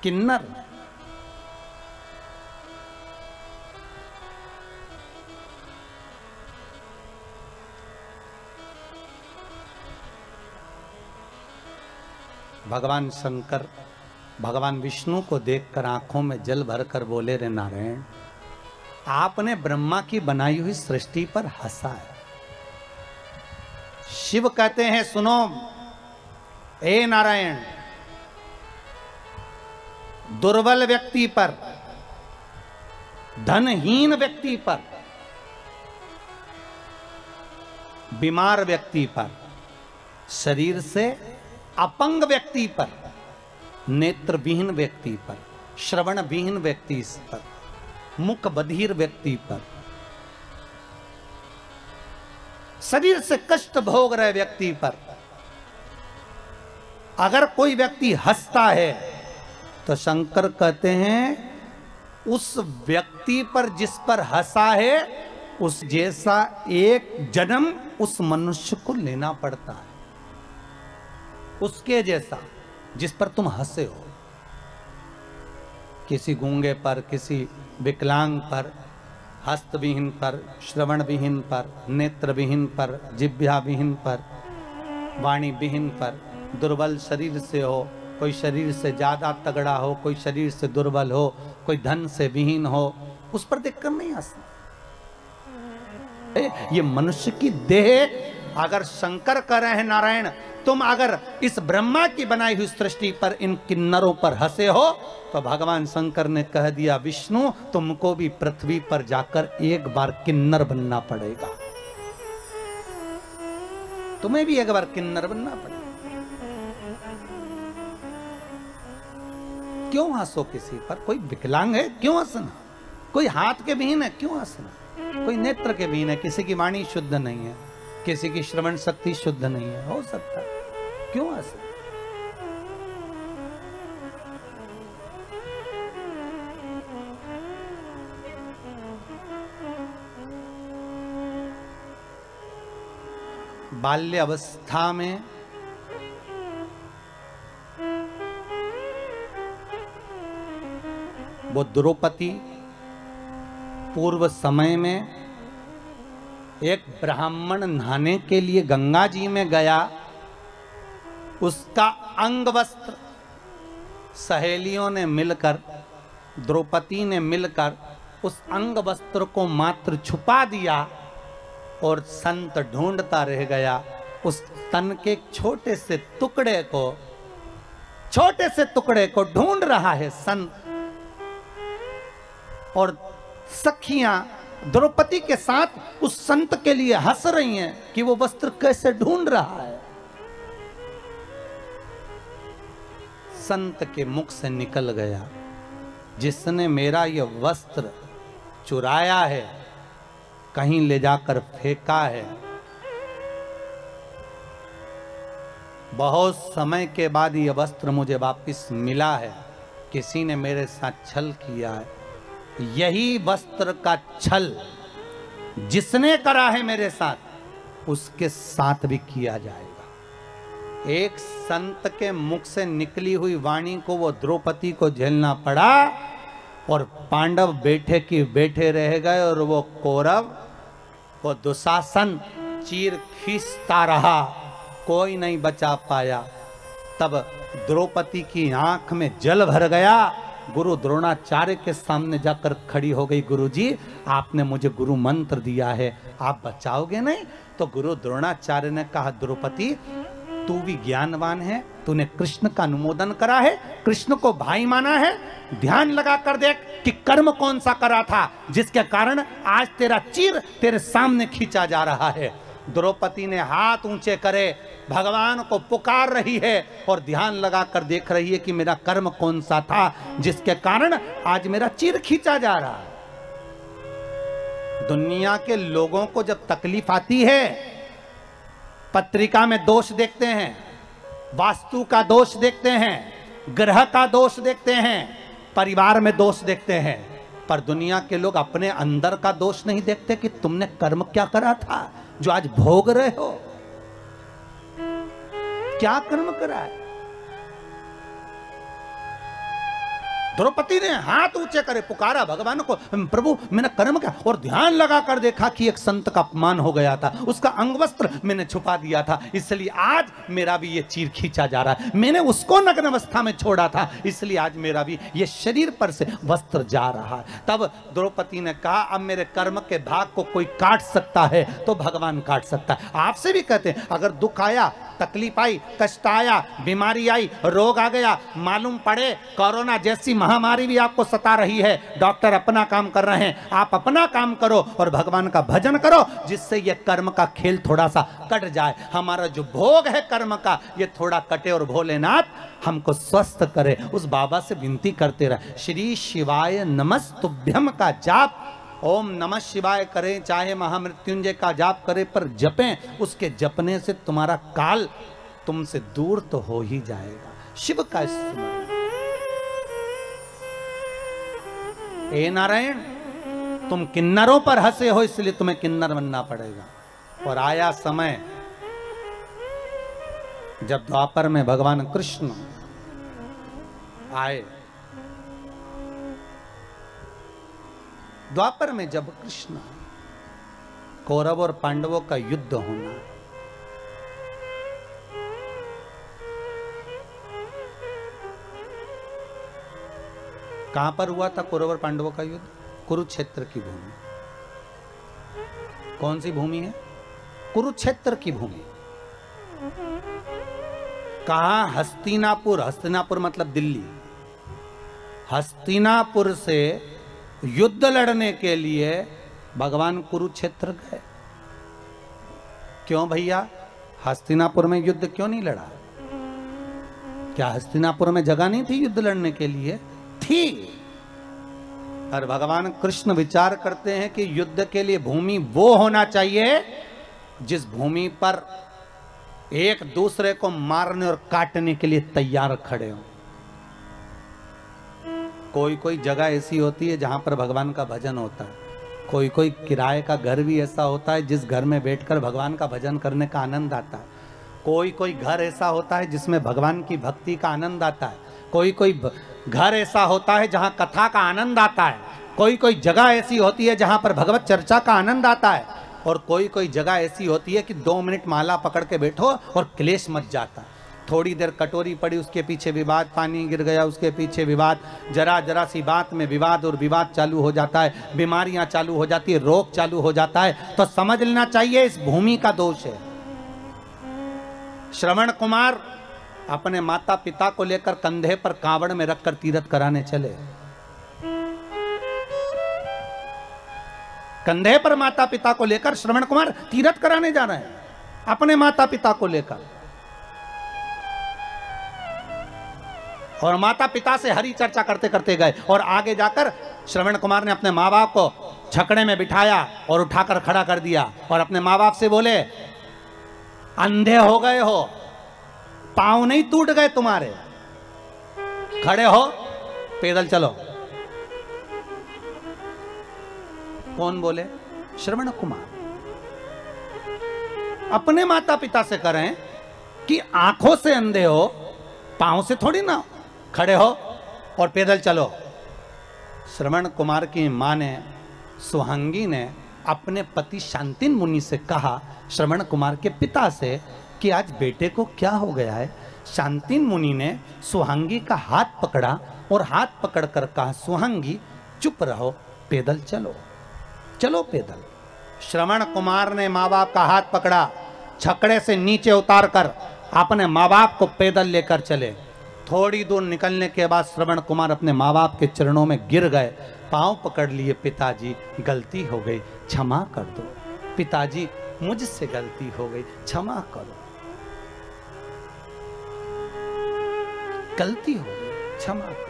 किन्नर, भगवान शंकर भगवान विष्णु को देखकर आंखों में जल भरकर बोले रे नारायण, आपने ब्रह्मा की बनाई हुई सृष्टि पर हंसा है। शिव कहते हैं सुनो ए नारायण, दुर्बल व्यक्ति पर, धनहीन व्यक्ति पर, बीमार व्यक्ति पर, शरीर से अपंग व्यक्ति पर, नेत्र विहीन व्यक्ति पर, श्रवण विहीन व्यक्ति पर, मुख बधिर व्यक्ति पर, शरीर से कष्ट भोग रहे व्यक्ति पर अगर कोई व्यक्ति हंसता है तो शंकर कहते हैं उस व्यक्ति पर जिस पर हंसा है उस जैसा एक जन्म उस मनुष्य को लेना पड़ता है। उसके जैसा जिस पर तुम हंसे हो, किसी गूंगे पर, किसी विकलांग पर, हस्तविहीन पर, श्रवण विहीन पर, नेत्र विहीन पर, जिह्वा विहीन पर, वाणी विहीन पर, दुर्बल शरीर से हो, कोई शरीर से ज्यादा तगड़ा हो, कोई शरीर से दुर्बल हो, कोई धन से विहीन हो, उस पर देखकर नहीं हंसना। ये मनुष्य की देह। अगर शंकर कह रहे हैं नारायण तुम अगर इस ब्रह्मा की बनाई हुई सृष्टि पर इन किन्नरों पर हंसे हो, तो भगवान शंकर ने कह दिया विष्णु तुमको भी पृथ्वी पर जाकर एक बार किन्नर बनना पड़ेगा, तुम्हें भी एक बार किन्नर बनना पड़ेगा। क्यों हंसो किसी पर? कोई विकलांग है क्यों हंसना? कोई हाथ के विहीन है क्यों हंसना? कोई नेत्र के विहीन है, किसी की वाणी शुद्ध नहीं है, किसी की श्रवण शक्ति शुद्ध नहीं है, हो सकता है, क्यों हंसना? बाल्य अवस्था में वो द्रौपदी पूर्व समय में एक ब्राह्मण नहाने के लिए गंगा जी में गया, उसका अंग वस्त्र सहेलियों ने मिलकर, द्रौपदी ने मिलकर उस अंग वस्त्र को मात्र छुपा दिया और संत ढूंढता रह गया उस तन के छोटे से टुकड़े को ढूंढ रहा है संत। और सखियां द्रौपदी के साथ उस संत के लिए हंस रही हैं कि वो वस्त्र कैसे ढूंढ रहा है। संत के मुख से निकल गया, जिसने मेरा यह वस्त्र चुराया है, कहीं ले जाकर फेंका है। बहुत समय के बाद यह वस्त्र मुझे वापस मिला है, किसी ने मेरे साथ छल किया है। यही वस्त्र का छल जिसने करा है मेरे साथ, उसके साथ भी किया जाएगा। एक संत के मुख से निकली हुई वाणी को वो द्रौपदी को झेलना पड़ा और पांडव बैठे की बैठे रह गए और वो कौरव, वो दुशासन चीर खींचता रहा, कोई नहीं बचा पाया। तब द्रौपदी की आंख में जल भर गया। गुरु द्रोणाचार्य के सामने जाकर खड़ी हो गई, गुरुजी आपने मुझे गुरु मंत्र दिया है, आप बचाओगे नहीं? तो गुरु द्रोणाचार्य ने कहा, द्रौपदी तू भी ज्ञानवान है, तूने कृष्ण का अनुमोदन करा है, कृष्ण को भाई माना है, ध्यान लगा कर देख कि कर्म कौन सा करा था जिसके कारण आज तेरा चीर तेरे सामने खींचा जा रहा है। द्रौपदी ने हाथ ऊंचे करे, भगवान को पुकार रही है और ध्यान लगा कर देख रही है कि मेरा कर्म कौन सा था जिसके कारण आज मेरा चीर खींचा जा रहा है। दुनिया के लोगों को जब तकलीफ आती है, पत्रिका में दोष देखते हैं, वास्तु का दोष देखते हैं, ग्रह का दोष देखते हैं, परिवार में दोष देखते हैं, पर दुनिया के लोग अपने अंदर का दोष नहीं देखते कि तुमने कर्म क्या करा था जो आज भोग रहे हो। क्या कर्म करा है? द्रौपदी ने हाथ ऊंचे करे, पुकारा भगवान को, प्रभु मैंने कर्म क्या, और ध्यान लगा कर देखा कि एक संत का अपमान हो गया था, उसका अंग वस्त्र मैंने छुपा दिया था, इसलिए आज मेरा भी ये चीर खींचा जा रहा है। मैंने उसको नग्न अवस्था में छोड़ा था, इसलिए आज मेरा भी ये शरीर पर से वस्त्र जा रहा है। तब द्रौपदी ने कहा, अब मेरे कर्म के भाग को कोई काट सकता है तो भगवान काट सकता है। आपसे भी कहते हैं, अगर दुख आया, तकलीफ आई, कष्ट आया, बीमारी आई, रोग आ गया, मालूम पड़े कोरोना जैसी महामारी भी आपको सता रही है, डॉक्टर अपना काम कर रहे हैं, आप अपना काम करो और भगवान का भजन करो, जिससे ये कर्म का खेल थोड़ा सा कट जाए। हमारा जो भोग है कर्म का, ये थोड़ा कटे और भोलेनाथ हमको स्वस्थ करे। उस बाबा से विनती करते रहे, श्री शिवाय नमस्तुभ्यम का जाप, ओम नमः शिवाय करें, चाहे महामृत्युंजय का जाप करें, पर जपें, उसके जपने से तुम्हारा काल तुमसे दूर तो हो ही जाएगा। शिव का स्मरण। ए नारायण, तुम किन्नरों पर हंसे हो, इसलिए तुम्हें किन्नर बनना पड़ेगा। और आया समय जब द्वापर में भगवान कृष्ण आए, द्वापर में जब कृष्ण, कौरव और पांडवों का युद्ध होना, कहां पर हुआ था कौरव और पांडवों का युद्ध? कुरुक्षेत्र की भूमि। कौन सी भूमि है? कुरुक्षेत्र की भूमि। कहां? हस्तिनापुर। हस्तिनापुर मतलब दिल्ली। हस्तिनापुर से युद्ध लड़ने के लिए भगवान कुरुक्षेत्र गए। क्यों भैया? हस्तिनापुर में युद्ध क्यों नहीं लड़ा? क्या हस्तिनापुर में जगह नहीं थी युद्ध लड़ने के लिए? थी। और भगवान कृष्ण विचार करते हैं कि युद्ध के लिए भूमि वो होना चाहिए जिस भूमि पर एक दूसरे को मारने और काटने के लिए तैयार खड़े हो। कोई कोई जगह ऐसी होती है जहां पर भगवान का भजन होता है, कोई कोई किराए का घर भी ऐसा होता है जिस घर में बैठकर भगवान का भजन करने का आनंद आता है, कोई कोई घर ऐसा होता है जिसमें भगवान की भक्ति का आनंद आता है, कोई कोई घर ऐसा होता है जहां कथा का आनंद आता है, कोई कोई जगह ऐसी होती है जहां पर भगवत चर्चा का आनंद आता है, और कोई कोई जगह ऐसी होती है कि 2 मिनट माला पकड़ के बैठो और क्लेश मच जाता है। थोड़ी देर कटोरी पड़ी, उसके पीछे विवाद, पानी गिर गया उसके पीछे विवाद, जरा जरा सी बात में विवाद और विवाद चालू हो जाता है, बीमारियां चालू हो जाती है, रोग चालू हो जाता है। तो समझ लेना चाहिए इस भूमि का दोष है। श्रवण कुमार अपने माता पिता को लेकर कंधे पर कांवड़ में रखकर तीर्थ कराने चले। कंधे पर माता पिता को लेकर श्रवण कुमार तीर्थ कराने जा रहे हैं, अपने माता पिता को लेकर। और माता पिता से हरी चर्चा करते करते गए और आगे जाकर श्रवण कुमार ने अपने माँ बाप को छकड़े में बिठाया और उठाकर खड़ा कर दिया और अपने माँ बाप से बोले, अंधे हो गए हो, पांव नहीं टूट गए तुम्हारे, खड़े हो, पैदल चलो। कौन बोले? श्रवण कुमार अपने माता पिता से करें कि आंखों से अंधे हो, पांव से थोड़ी ना, खड़े हो और पैदल चलो। श्रवण कुमार की मां ने, सुहांगी ने अपने पति शांतिन मुनि से कहा, श्रवण कुमार के पिता से, कि आज बेटे को क्या हो गया है। शांतिन मुनि ने सुहांगी का हाथ पकड़ा और हाथ पकड़कर कहा, सुहांगी चुप रहो, पैदल चलो, चलो पैदल। श्रवण कुमार ने माँ बाप का हाथ पकड़ा, छकड़े से नीचे उतारकर अपने माँ बाप को पैदल लेकर चले। थोड़ी दूर निकलने के बाद श्रवण कुमार अपने माँ बाप के चरणों में गिर गए, पांव पकड़ लिए, पिताजी गलती हो गई, क्षमा कर दो, पिताजी मुझसे गलती हो गई, क्षमा करो, गलती हो गई, क्षमा करो।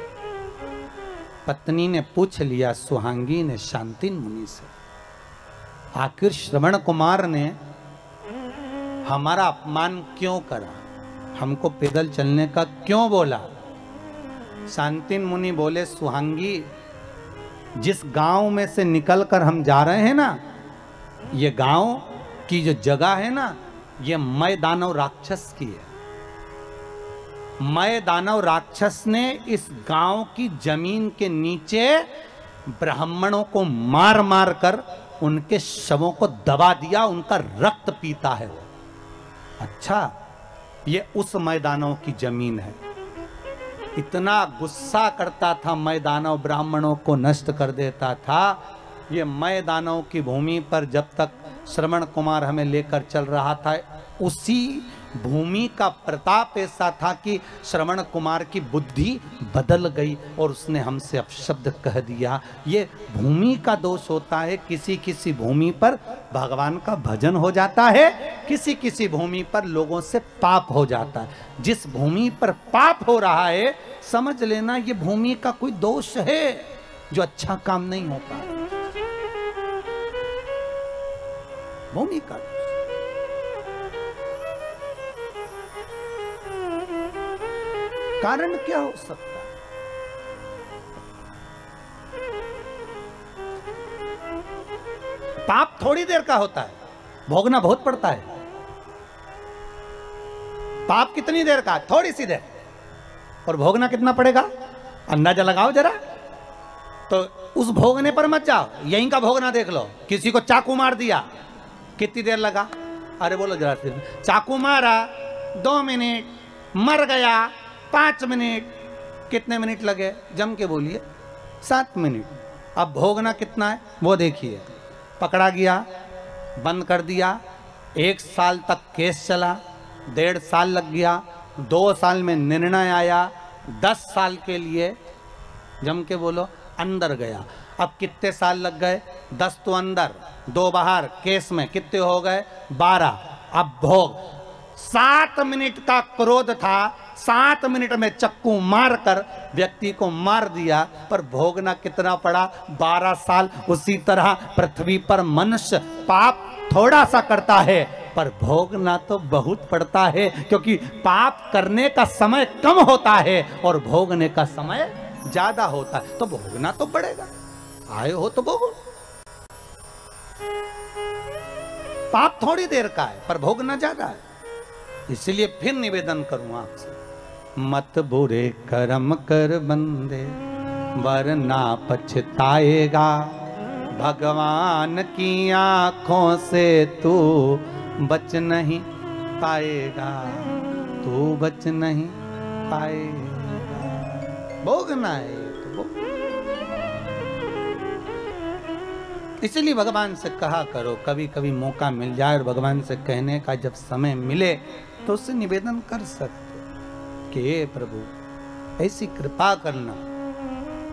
पत्नी ने पूछ लिया सुहांगी ने शांतिन मुनि से, आखिर श्रवण कुमार ने हमारा अपमान क्यों करा, हमको पैदल चलने का क्यों बोला। शांतिन मुनि बोले, सुहांगी जिस गांव में से निकलकर हम जा रहे हैं ना, ये गांव की जो जगह है ना, ये मय दानव राक्षस की है। मय दानव राक्षस ने इस गांव की जमीन के नीचे ब्राह्मणों को मार मार कर उनके शवों को दबा दिया, उनका रक्त पीता है। अच्छा, ये उस मैदानों की जमीन है। इतना गुस्सा करता था मैदानव, ब्राह्मणों को नष्ट कर देता था। ये मैदानों की भूमि पर जब तक श्रवण कुमार हमें लेकर चल रहा था, उसी भूमि का प्रताप ऐसा था कि श्रवण कुमार की बुद्धि बदल गई और उसने हमसे अपशब्द कह दिया। ये भूमि का दोष होता है। किसी किसी भूमि पर भगवान का भजन हो जाता है, किसी किसी भूमि पर लोगों से पाप हो जाता है। जिस भूमि पर पाप हो रहा है, समझ लेना ये भूमि का कोई दोष है जो अच्छा काम नहीं होता। भूमि का कारण क्या हो सकता है? पाप थोड़ी देर का होता है, भोगना बहुत पड़ता है। पाप कितनी देर का? थोड़ी सी देर। और भोगना कितना पड़ेगा? अंदाजा लगाओ जरा। तो उस भोगने पर मत जाओ, यहीं का भोगना देख लो। किसी को चाकू मार दिया, कितनी देर लगा? अरे बोलो जरा, चाकू मारा 2 मिनट, मर गया 5 मिनट, कितने मिनट लगे? जम के बोलिए, 7 मिनट। अब भोगना कितना है वो देखिए। पकड़ा गया, बंद कर दिया, 1 साल तक केस चला, 1.5 साल लग गया, 2 साल में निर्णय आया, 10 साल के लिए, जम के बोलो, अंदर गया। अब कितने साल लग गए? 10 तो अंदर, 2 बाहर, केस में कितने हो गए? 12। अब भोग। 7 मिनट का क्रोध था, 7 मिनट में चक्कू मारकर व्यक्ति को मार दिया, पर भोगना कितना पड़ा? 12 साल। उसी तरह पृथ्वी पर मनुष्य पाप थोड़ा सा करता है, पर भोगना तो बहुत पड़ता है, क्योंकि पाप करने का समय कम होता है और भोगने का समय ज्यादा होता है। तो भोगना तो पड़ेगा, आए हो तो भोगो। पाप थोड़ी देर का है, पर भोगना ज्यादा है। इसलिए फिर निवेदन करूं आपसे, मत बुरे कर्म कर बंदे, वरना पछताएगा। भगवान की आंखों से तू बच नहीं पाएगा। तू बच नहीं पाएगा। भोगना है तो भोग। इसलिए भगवान से कहा करो, कभी कभी मौका मिल जाए और भगवान से कहने का जब समय मिले तो उससे निवेदन कर सकते कि हे प्रभु ऐसी कृपा करना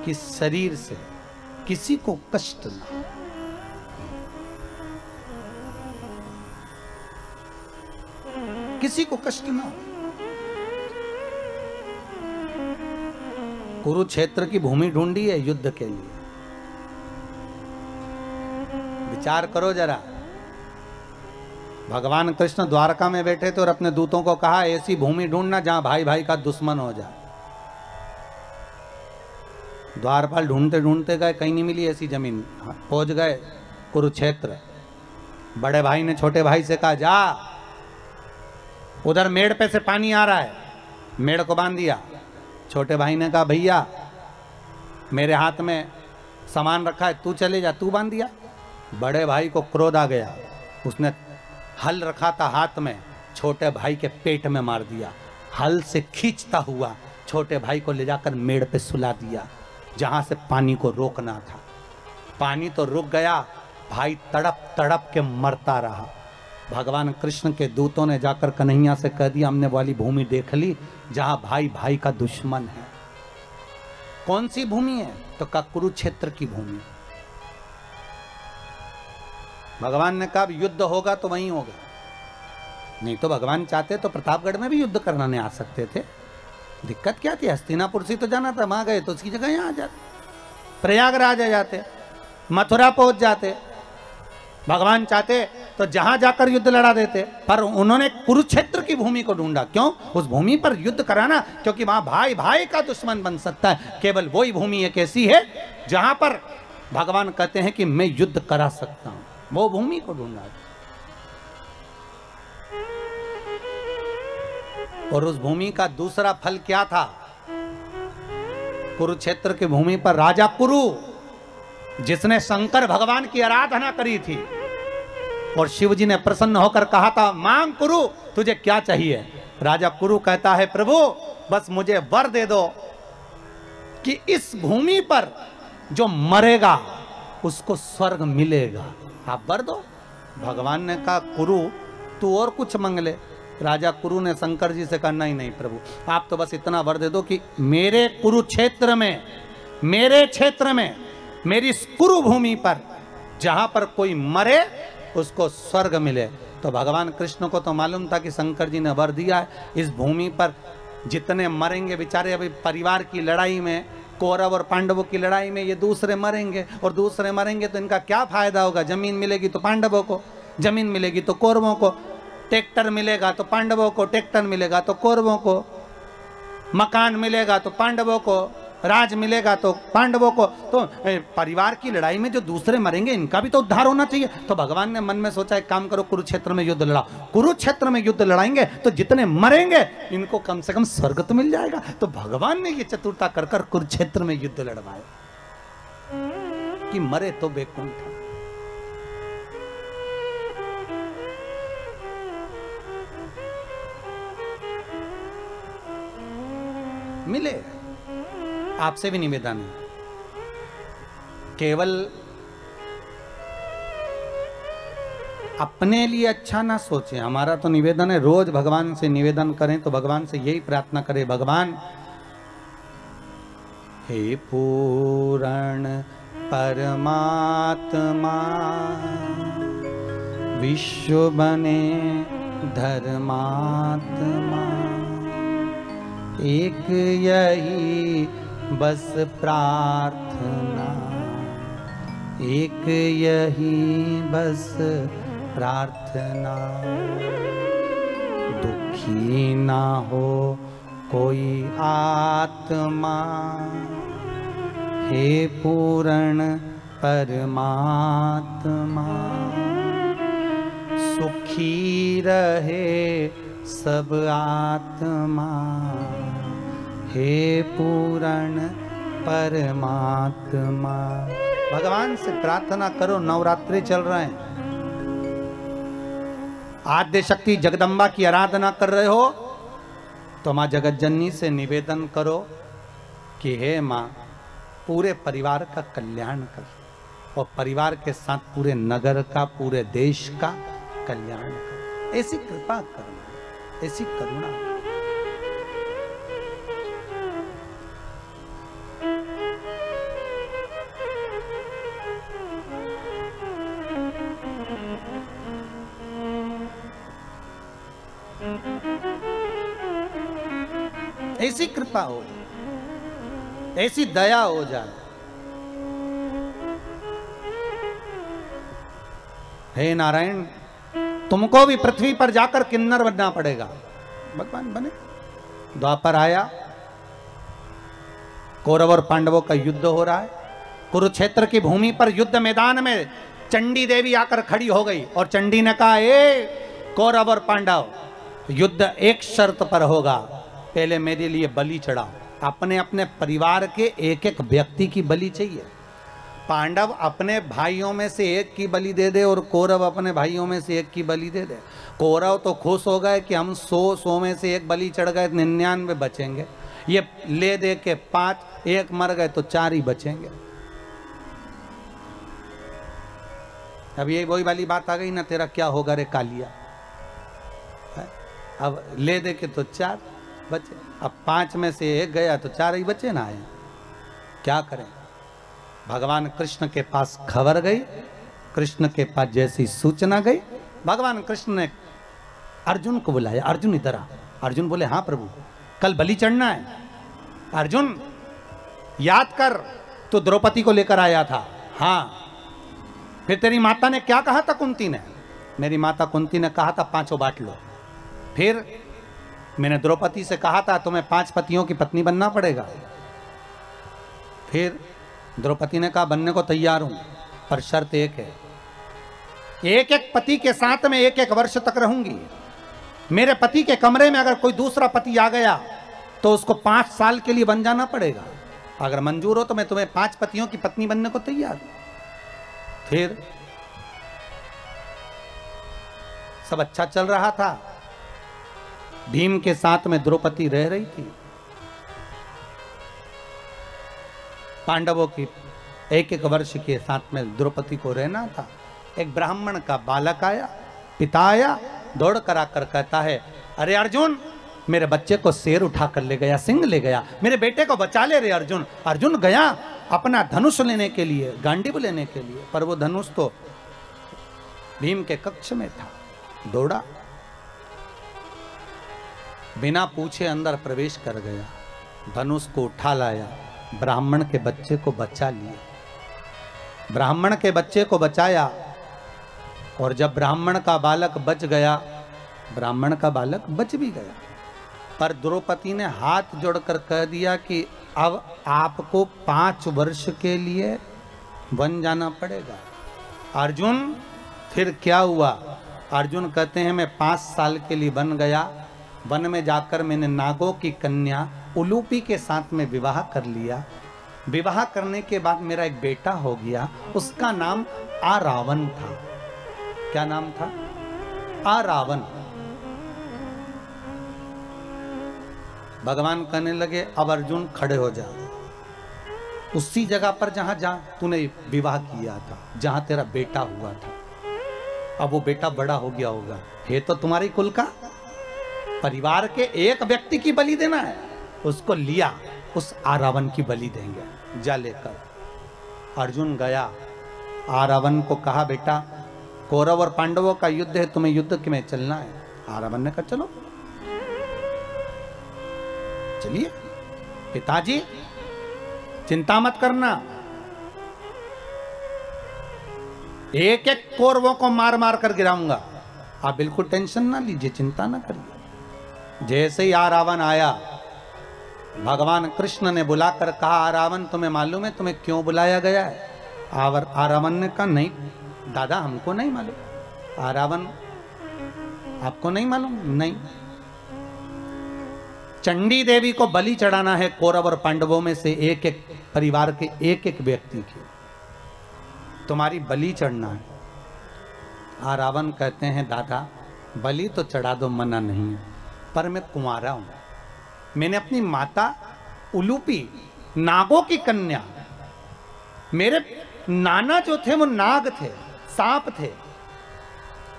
कि शरीर से किसी को कष्ट ना हो। किसी को कष्ट ना हो। कुरुक्षेत्र की भूमि ढूंढी है युद्ध के लिए। विचार करो जरा, भगवान कृष्ण द्वारका में बैठे थे और अपने दूतों को कहा ऐसी भूमि ढूंढना जहां भाई भाई का दुश्मन हो जाए। द्वारपाल ढूंढते ढूंढते गए, कहीं नहीं मिली ऐसी जमीन। पहुंच गए कुरुक्षेत्र। बड़े भाई ने छोटे भाई से कहा जा उधर मेड़ पे से पानी आ रहा है, मेड़ को बांध दिया। छोटे भाई ने कहा भैया मेरे हाथ में सामान रखा है, तू चले जा, तू बांध दिया। बड़े भाई को क्रोध आ गया, उसने हल रखा था हाथ में, छोटे भाई के पेट में मार दिया। हल से खींचता हुआ छोटे भाई को ले जाकर मेड़ पे सुला दिया जहां से पानी को रोकना था। पानी तो रुक गया, भाई तड़प तड़प के मरता रहा। भगवान कृष्ण के दूतों ने जाकर कन्हैया से कह दिया हमने वाली भूमि देख ली जहां भाई भाई का दुश्मन है। कौन सी भूमि है? तो कहा कुरुक्षेत्र की भूमि। भगवान ने कहा युद्ध होगा तो वहीं होगा, नहीं तो भगवान चाहते तो प्रतापगढ़ में भी युद्ध कराने आ सकते थे। दिक्कत क्या थी? हस्तिनापुर से तो जाना था, वहां गए तो उसकी जगह यहाँ आ जाते, प्रयागराज आ जाते, मथुरा पहुंच जाते। भगवान चाहते तो जहां जाकर युद्ध लड़ा देते, पर उन्होंने कुरुक्षेत्र की भूमि को ढूंढा। क्यों? उस भूमि पर युद्ध कराना, क्योंकि वहां भाई भाई का दुश्मन बन सकता है। केवल वही भूमि एक ऐसी है जहां पर भगवान कहते हैं कि मैं युद्ध करा सकता हूं, वो भूमि को ढूंढा। और उस भूमि का दूसरा फल क्या था? कुरुक्षेत्र की भूमि पर राजा कुरु, जिसने शंकर भगवान की आराधना करी थी, और शिव जी ने प्रसन्न होकर कहा था मांग कुरु तुझे क्या चाहिए। राजा कुरु कहता है प्रभु बस मुझे वर दे दो कि इस भूमि पर जो मरेगा उसको स्वर्ग मिलेगा, आप वर दो। भगवान ने कहा कुरु तू और कुछ मांग ले। राजा कुरु ने शंकर जी से कहा नहीं नहीं प्रभु, आप तो बस इतना वर दे दो कि मेरे कुरुक्षेत्र में, मेरे क्षेत्र में, मेरी इस कुरु भूमि पर जहां पर कोई मरे उसको स्वर्ग मिले। तो भगवान कृष्ण को तो मालूम था कि शंकर जी ने वर दिया है, इस भूमि पर जितने मरेंगे बेचारे, अभी परिवार की लड़ाई में, कौरव और पांडवों की लड़ाई में ये दूसरे मरेंगे, और दूसरे मरेंगे तो इनका क्या फायदा होगा? जमीन मिलेगी तो पांडवों को, जमीन मिलेगी तो कौरवों को, ट्रैक्टर मिलेगा तो पांडवों को, ट्रैक्टर मिलेगा तो कौरवों को, मकान मिलेगा तो पांडवों को, राज मिलेगा तो पांडवों को। तो परिवार की लड़ाई में जो दूसरे मरेंगे इनका भी तो उद्धार होना चाहिए। तो भगवान ने मन में सोचा एक काम करो कुरुक्षेत्र में युद्ध लड़ाओ। कुरुक्षेत्र में युद्ध लड़ाएंगे तो जितने मरेंगे इनको कम से कम स्वर्ग तो मिल जाएगा। तो भगवान ने ये चतुरता कर कर कुरुक्षेत्र में युद्ध लड़वाया कि मरे तो वैकुंठ। मिले। आपसे भी निवेदन है, केवल अपने लिए अच्छा ना सोचें। हमारा तो निवेदन है रोज भगवान से निवेदन करें, तो भगवान से यही प्रार्थना करें, भगवान हे पूर्ण परमात्मा विश्व बने धर्मात्मा, एक यही बस प्रार्थना, एक यही बस प्रार्थना, दुखी ना हो कोई आत्मा, हे पूर्ण परमात्मा, सुखी रहे सब आत्मा, हे पूर्ण परमात्मा। भगवान से प्रार्थना करो। नवरात्रि चल रहे हैं, आद्य शक्ति जगदम्बा की आराधना कर रहे हो तो माँ जगतजननी से निवेदन करो कि हे माँ, पूरे परिवार का कल्याण कर और परिवार के साथ पूरे नगर का, पूरे देश का कल्याण कर। ऐसी कृपा करना, ऐसी करुणा। ऐसी कृपा हो, ऐसी दया हो जाए। हे नारायण, तुमको भी पृथ्वी पर जाकर किन्नर बनना पड़ेगा। भगवान बने। द्वापर आया, कौरव और पांडवों का युद्ध हो रहा है। कुरुक्षेत्र की भूमि पर युद्ध मैदान में चंडी देवी आकर खड़ी हो गई और चंडी ने कहा, ए कौरव और पांडव, युद्ध एक शर्त पर होगा, पहले मेरे लिए बलि चढ़ाओ। अपने अपने परिवार के एक एक व्यक्ति की बलि चाहिए। पांडव अपने भाइयों में से एक की बलि दे दे और कौरव अपने भाइयों में से एक की बलि दे दे। कौरव तो खुश हो गए कि हम 100 में से एक बलि चढ़ गए, 99 बचेंगे। ये ले दे के 5, एक मर गए तो 4 ही बचेंगे। अब ये वही वाली बात आ गई ना, तेरा क्या होगा रे कालिया। अब ले दे के तो 4 बचे, अब 5 में से एक गया तो 4 ही बचे ना। आए क्या करें। भगवान कृष्ण के पास खबर गई, कृष्ण के पास जैसी सूचना गई, भगवान कृष्ण ने अर्जुन को बुलाया। अर्जुन इधर आ। अर्जुन बोले, हाँ प्रभु, कल बलि चढ़ना है। अर्जुन याद कर, तू द्रौपदी को लेकर आया था। हाँ। फिर तेरी माता ने क्या कहा था कुंती ने? मेरी माता कुंती ने कहा था 5 बांट लो। फिर मैंने द्रौपदी से कहा था तुम्हें 5 पतियों की पत्नी बनना पड़ेगा। फिर द्रौपदी ने कहा बनने को तैयार हूं, पर शर्त एक है, एक एक पति के साथ में 1-1 वर्ष तक रहूंगी। मेरे पति के कमरे में अगर कोई दूसरा पति आ गया तो उसको 5 साल के लिए बन जाना पड़ेगा। अगर मंजूर हो तो मैं तुम्हें 5 पतियों की पत्नी बनने को तैयार हूं। फिर सब अच्छा चल रहा था। भीम के साथ में द्रौपदी रह रही थी। पांडवों की 1-1 वर्ष के साथ में द्रौपदी को रहना था। एक ब्राह्मण का बालक आया, पिता आया, दौड़ कर आकर कहता है, अरे अर्जुन, मेरे बच्चे को शेर उठा कर ले गया, सिंह ले गया, मेरे बेटे को बचा ले रे अर्जुन। अर्जुन गया अपना धनुष लेने के लिए, गांडीव लेने के लिए, पर वो धनुष तो भीम के कक्ष में था। दौड़ा, बिना पूछे अंदर प्रवेश कर गया, धनुष को उठा लाया, ब्राह्मण के बच्चे को बचा लिया। ब्राह्मण के बच्चे को बचाया और जब ब्राह्मण का बालक बच गया, ब्राह्मण का बालक बच भी गया, पर द्रौपदी ने हाथ जोड़कर कह दिया कि अब आपको 5 वर्ष के लिए बन जाना पड़ेगा। अर्जुन, फिर क्या हुआ? अर्जुन कहते हैं मैं 5 साल के लिए बन गया। वन में जाकर मैंने नागों की कन्या उलूपी के साथ में विवाह कर लिया। विवाह करने के बाद मेरा एक बेटा हो गया, उसका नाम आरावन था। क्या नाम था? आरावन। भगवान कहने लगे अब अर्जुन खड़े हो जा, उसी जगह पर जहां तूने विवाह किया था, जहां तेरा बेटा हुआ था। अब वो बेटा बड़ा हो गया होगा, ये तो तुम्हारी कुल का, परिवार के एक व्यक्ति की बलि देना है, उसको लिया, उस आरावन की बलि देंगे, जा लेकर। अर्जुन गया, आरावन को कहा बेटा कौरव और पांडवों का युद्ध है, तुम्हें युद्ध में चलना है। आरावन ने कहा चलो चलिए पिताजी, चिंता मत करना, एक एक कौरवों को मार मार कर गिराऊंगा, आप बिल्कुल टेंशन ना लीजिए, चिंता ना करिए। जैसे ही आरावन आया, भगवान कृष्ण ने बुलाकर कहा आरावन तुम्हें मालूम है तुम्हें क्यों बुलाया गया है? आरावन ने कहा नहीं दादा, हमको नहीं मालूम। आरावन, आपको नहीं मालूम? नहीं। चंडी देवी को बलि चढ़ाना है कौरव और पांडवों में से एक एक परिवार के एक एक व्यक्ति की, तुम्हारी बलि चढ़ना है। आरावन कहते हैं दादा बलि तो चढ़ा दो, मना नहीं है, पर मैं कुंवारा हूं, मैंने अपनी माता उलूपी, नागों की कन्या, मेरे नाना जो थे वो नाग थे, सांप थे,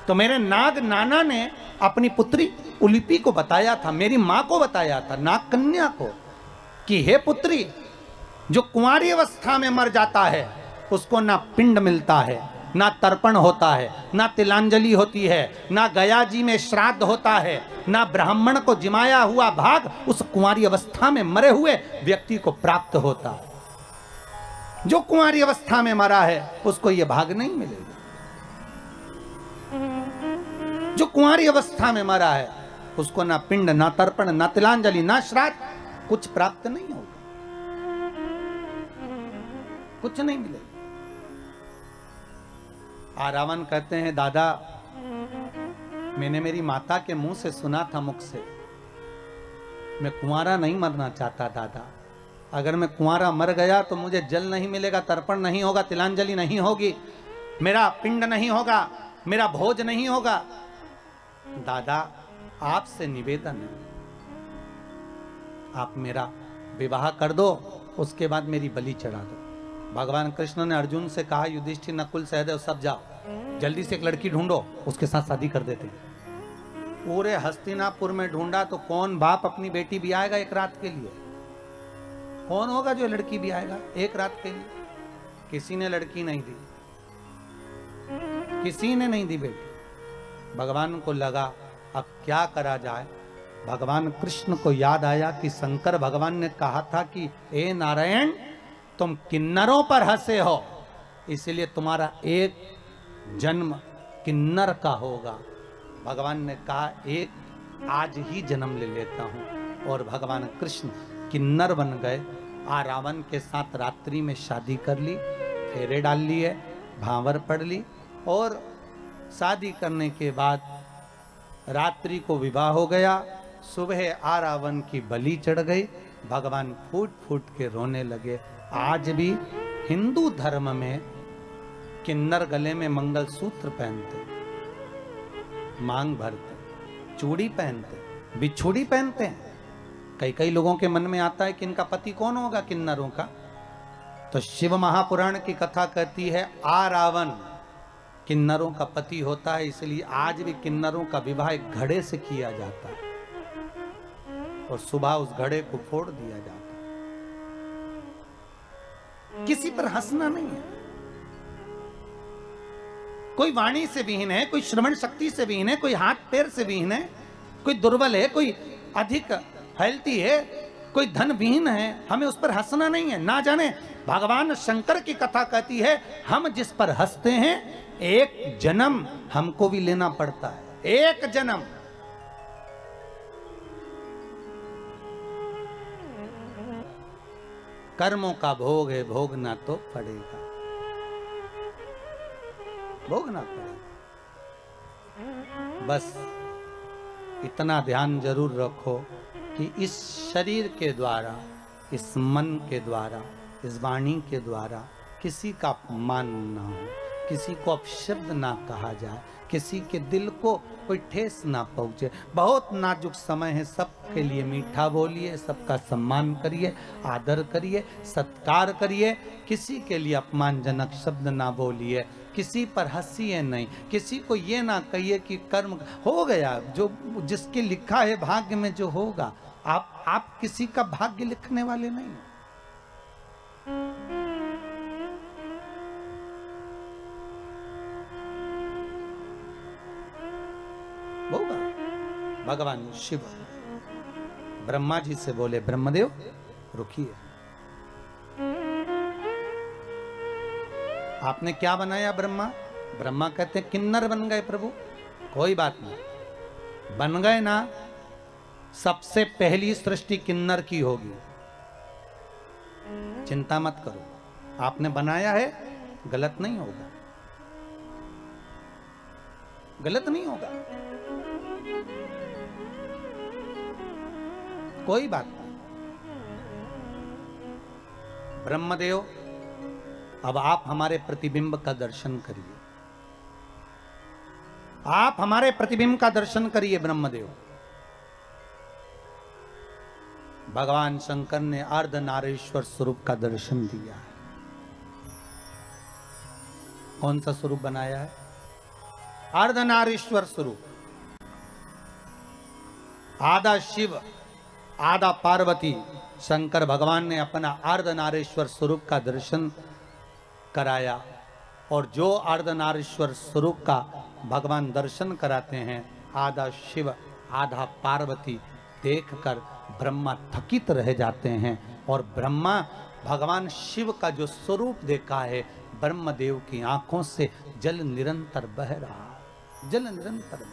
तो मेरे नाग नाना ने अपनी पुत्री उलूपी को बताया था, मेरी मां को बताया था, नाग कन्या को, कि हे पुत्री, जो कुंवारी अवस्था में मर जाता है उसको ना पिंड मिलता है, ना तर्पण होता है, ना तिलांजलि होती है, ना गया जी में श्राद्ध होता है, ना ब्राह्मण को जिमाया हुआ भाग उस कुंवारी अवस्था में मरे हुए व्यक्ति को प्राप्त होता है। जो कुंवारी अवस्था में मरा है उसको यह भाग नहीं मिलेगा। जो कुंवारी अवस्था में मरा है उसको ना पिंड, ना तर्पण, ना तिलांजलि, ना श्राद्ध, कुछ प्राप्त नहीं होगा, कुछ नहीं मिलेगा। रावण कहते हैं, दादा मैंने मेरी माता के मुंह से सुना था, मुख से, मैं कुंवारा नहीं मरना चाहता दादा। अगर मैं कुंवारा मर गया तो मुझे जल नहीं मिलेगा, तर्पण नहीं होगा, तिलांजलि नहीं होगी, मेरा पिंड नहीं होगा, मेरा भोज नहीं होगा। दादा आपसे निवेदन है, आप मेरा विवाह कर दो, उसके बाद मेरी बलि चढ़ा दो। भगवान कृष्ण ने अर्जुन से कहा, युधिष्ठिर, नकुल, सहदेव सब जाओ, जल्दी से एक लड़की ढूंढो, उसके साथ शादी कर देते। पूरे हस्तिनापुर में ढूंढा तो कौन बाप अपनी बेटी भी आएगा एक रात के लिए? कौन होगा जो लड़की भी आएगा एक रात के लिए? किसी ने लड़की नहीं दी, किसी ने नहीं दी बेटी। भगवान को लगा अब क्या करा जाए। भगवान कृष्ण को याद आया कि शंकर भगवान ने कहा था कि ए नारायण, तुम किन्नरों पर हंसे हो, इसलिए तुम्हारा एक जन्म किन्नर का होगा। भगवान ने कहा एक आज ही जन्म ले लेता हूं, और भगवान कृष्ण किन्नर बन गए। रावण के साथ रात्रि में शादी कर ली, फेरे डाल लिए, भांवर पढ़ ली, और शादी करने के बाद रात्रि को विवाह हो गया। सुबह रावण की बलि चढ़ गई। भगवान फूट फूट के रोने लगे। आज भी हिंदू धर्म में किन्नर गले में मंगलसूत्र पहनते, मांग भरते, चूड़ी पहनते, बिछुड़ी पहनते हैं। कई कई लोगों के मन में आता है कि इनका पति कौन होगा किन्नरों का, तो शिव महापुराण की कथा कहती है रावण किन्नरों का पति होता है, इसलिए आज भी किन्नरों का विवाह एक घड़े से किया जाता है, और सुबह उस घड़े को फोड़ दिया जाता है। किसी पर हंसना नहीं है। कोई वाणी से विहीन है, कोई श्रवण शक्ति से विहीन है, कोई हाथ पैर से विहीन है, कोई दुर्बल है, कोई अधिक हेल्थी है, कोई धन विहीन है, हमें उस पर हंसना नहीं है। ना जाने भगवान शंकर की कथा कहती है, हम जिस पर हंसते हैं एक जन्म हमको भी लेना पड़ता है, एक जन्म। कर्मों का भोग है, भोगना तो पड़ेगा, भोगना पड़ेगा। बस इतना ध्यान जरूर रखो कि इस शरीर के द्वारा, इस मन के द्वारा, इस वाणी के द्वारा किसी का अपमान ना हो, किसी को अपशब्द ना कहा जाए, किसी के दिल को कोई ठेस ना पहुंचे। बहुत नाजुक समय है, सबके लिए मीठा बोलिए, सबका सम्मान करिए, आदर करिए, सत्कार करिए, किसी के लिए अपमानजनक शब्द ना बोलिए, किसी पर हंसिए नहीं, किसी को ये ना कहिए कि कर्म हो गया, जो जिसके लिखा है भाग्य में जो होगा। आप किसी का भाग्य लिखने वाले नहीं। होगा। भगवान शिव ब्रह्मा जी से बोले, ब्रह्मदेव रुकिए, आपने क्या बनाया ब्रह्मा? ब्रह्मा कहते किन्नर बन गए प्रभु। कोई बात नहीं, बन गए ना, सबसे पहली सृष्टि किन्नर की होगी, चिंता मत करो। आपने बनाया है, गलत नहीं होगा, गलत नहीं होगा, कोई बात नहीं। ब्रह्मदेव अब आप हमारे प्रतिबिंब का दर्शन करिए, आप हमारे प्रतिबिंब का दर्शन करिए ब्रह्मदेव। भगवान शंकर ने अर्धनारीश्वर स्वरूप का दर्शन दिया है। कौन सा स्वरूप बनाया है? अर्धनारीश्वर स्वरूप। आधा शिव आधा पार्वती, शंकर भगवान ने अपना अर्धनारीश्वर स्वरूप का दर्शन कराया। और जो अर्धनारीश्वर स्वरूप का भगवान दर्शन कराते हैं, आधा शिव आधा पार्वती देखकर ब्रह्मा थकित रह जाते हैं। और ब्रह्मा भगवान शिव का जो स्वरूप देखा है, ब्रह्मदेव की आंखों से जल निरंतर बह रहा है, जल निरंतर बह।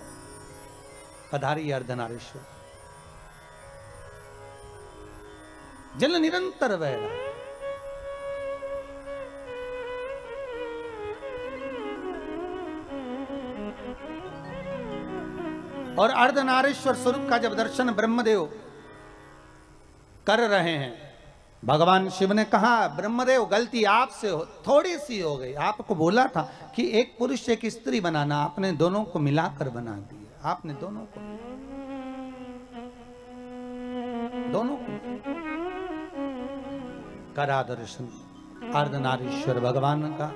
पधारी अर्धनारीश्वर, जल निरंतर बह रहा है। और अर्धनारीश्वर स्वरूप का जब दर्शन ब्रह्मदेव कर रहे हैं, भगवान शिव ने कहा, ब्रह्मदेव गलती आपसे थोड़ी सी हो गई। आपको बोला था कि एक पुरुष एक स्त्री बनाना, आपने दोनों को मिलाकर बना दिया। आपने दोनों को करा दर्शन अर्धनारीश्वर भगवान का।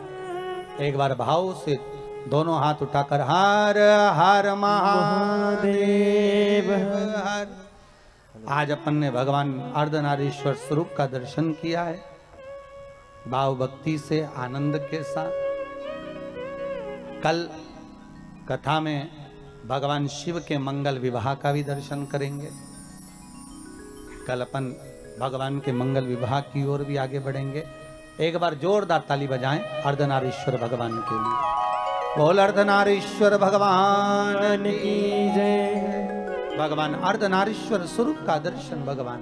एक बार भाव से दोनों हाथ उठाकर हर हर महादेव हर। आज अपन ने भगवान अर्धनारीश्वर स्वरूप का दर्शन किया है, भाव भक्ति से आनंद के साथ। कल कथा में भगवान शिव के मंगल विवाह का भी दर्शन करेंगे। कल अपन भगवान के मंगल विवाह की ओर भी आगे बढ़ेंगे। एक बार जोरदार ताली बजाएं अर्धनारीश्वर भगवान के लिए। बोल अर्धनारीश्वर भगवान की जय। भगवान अर्धनारीश्वर स्वरूप का दर्शन भगवान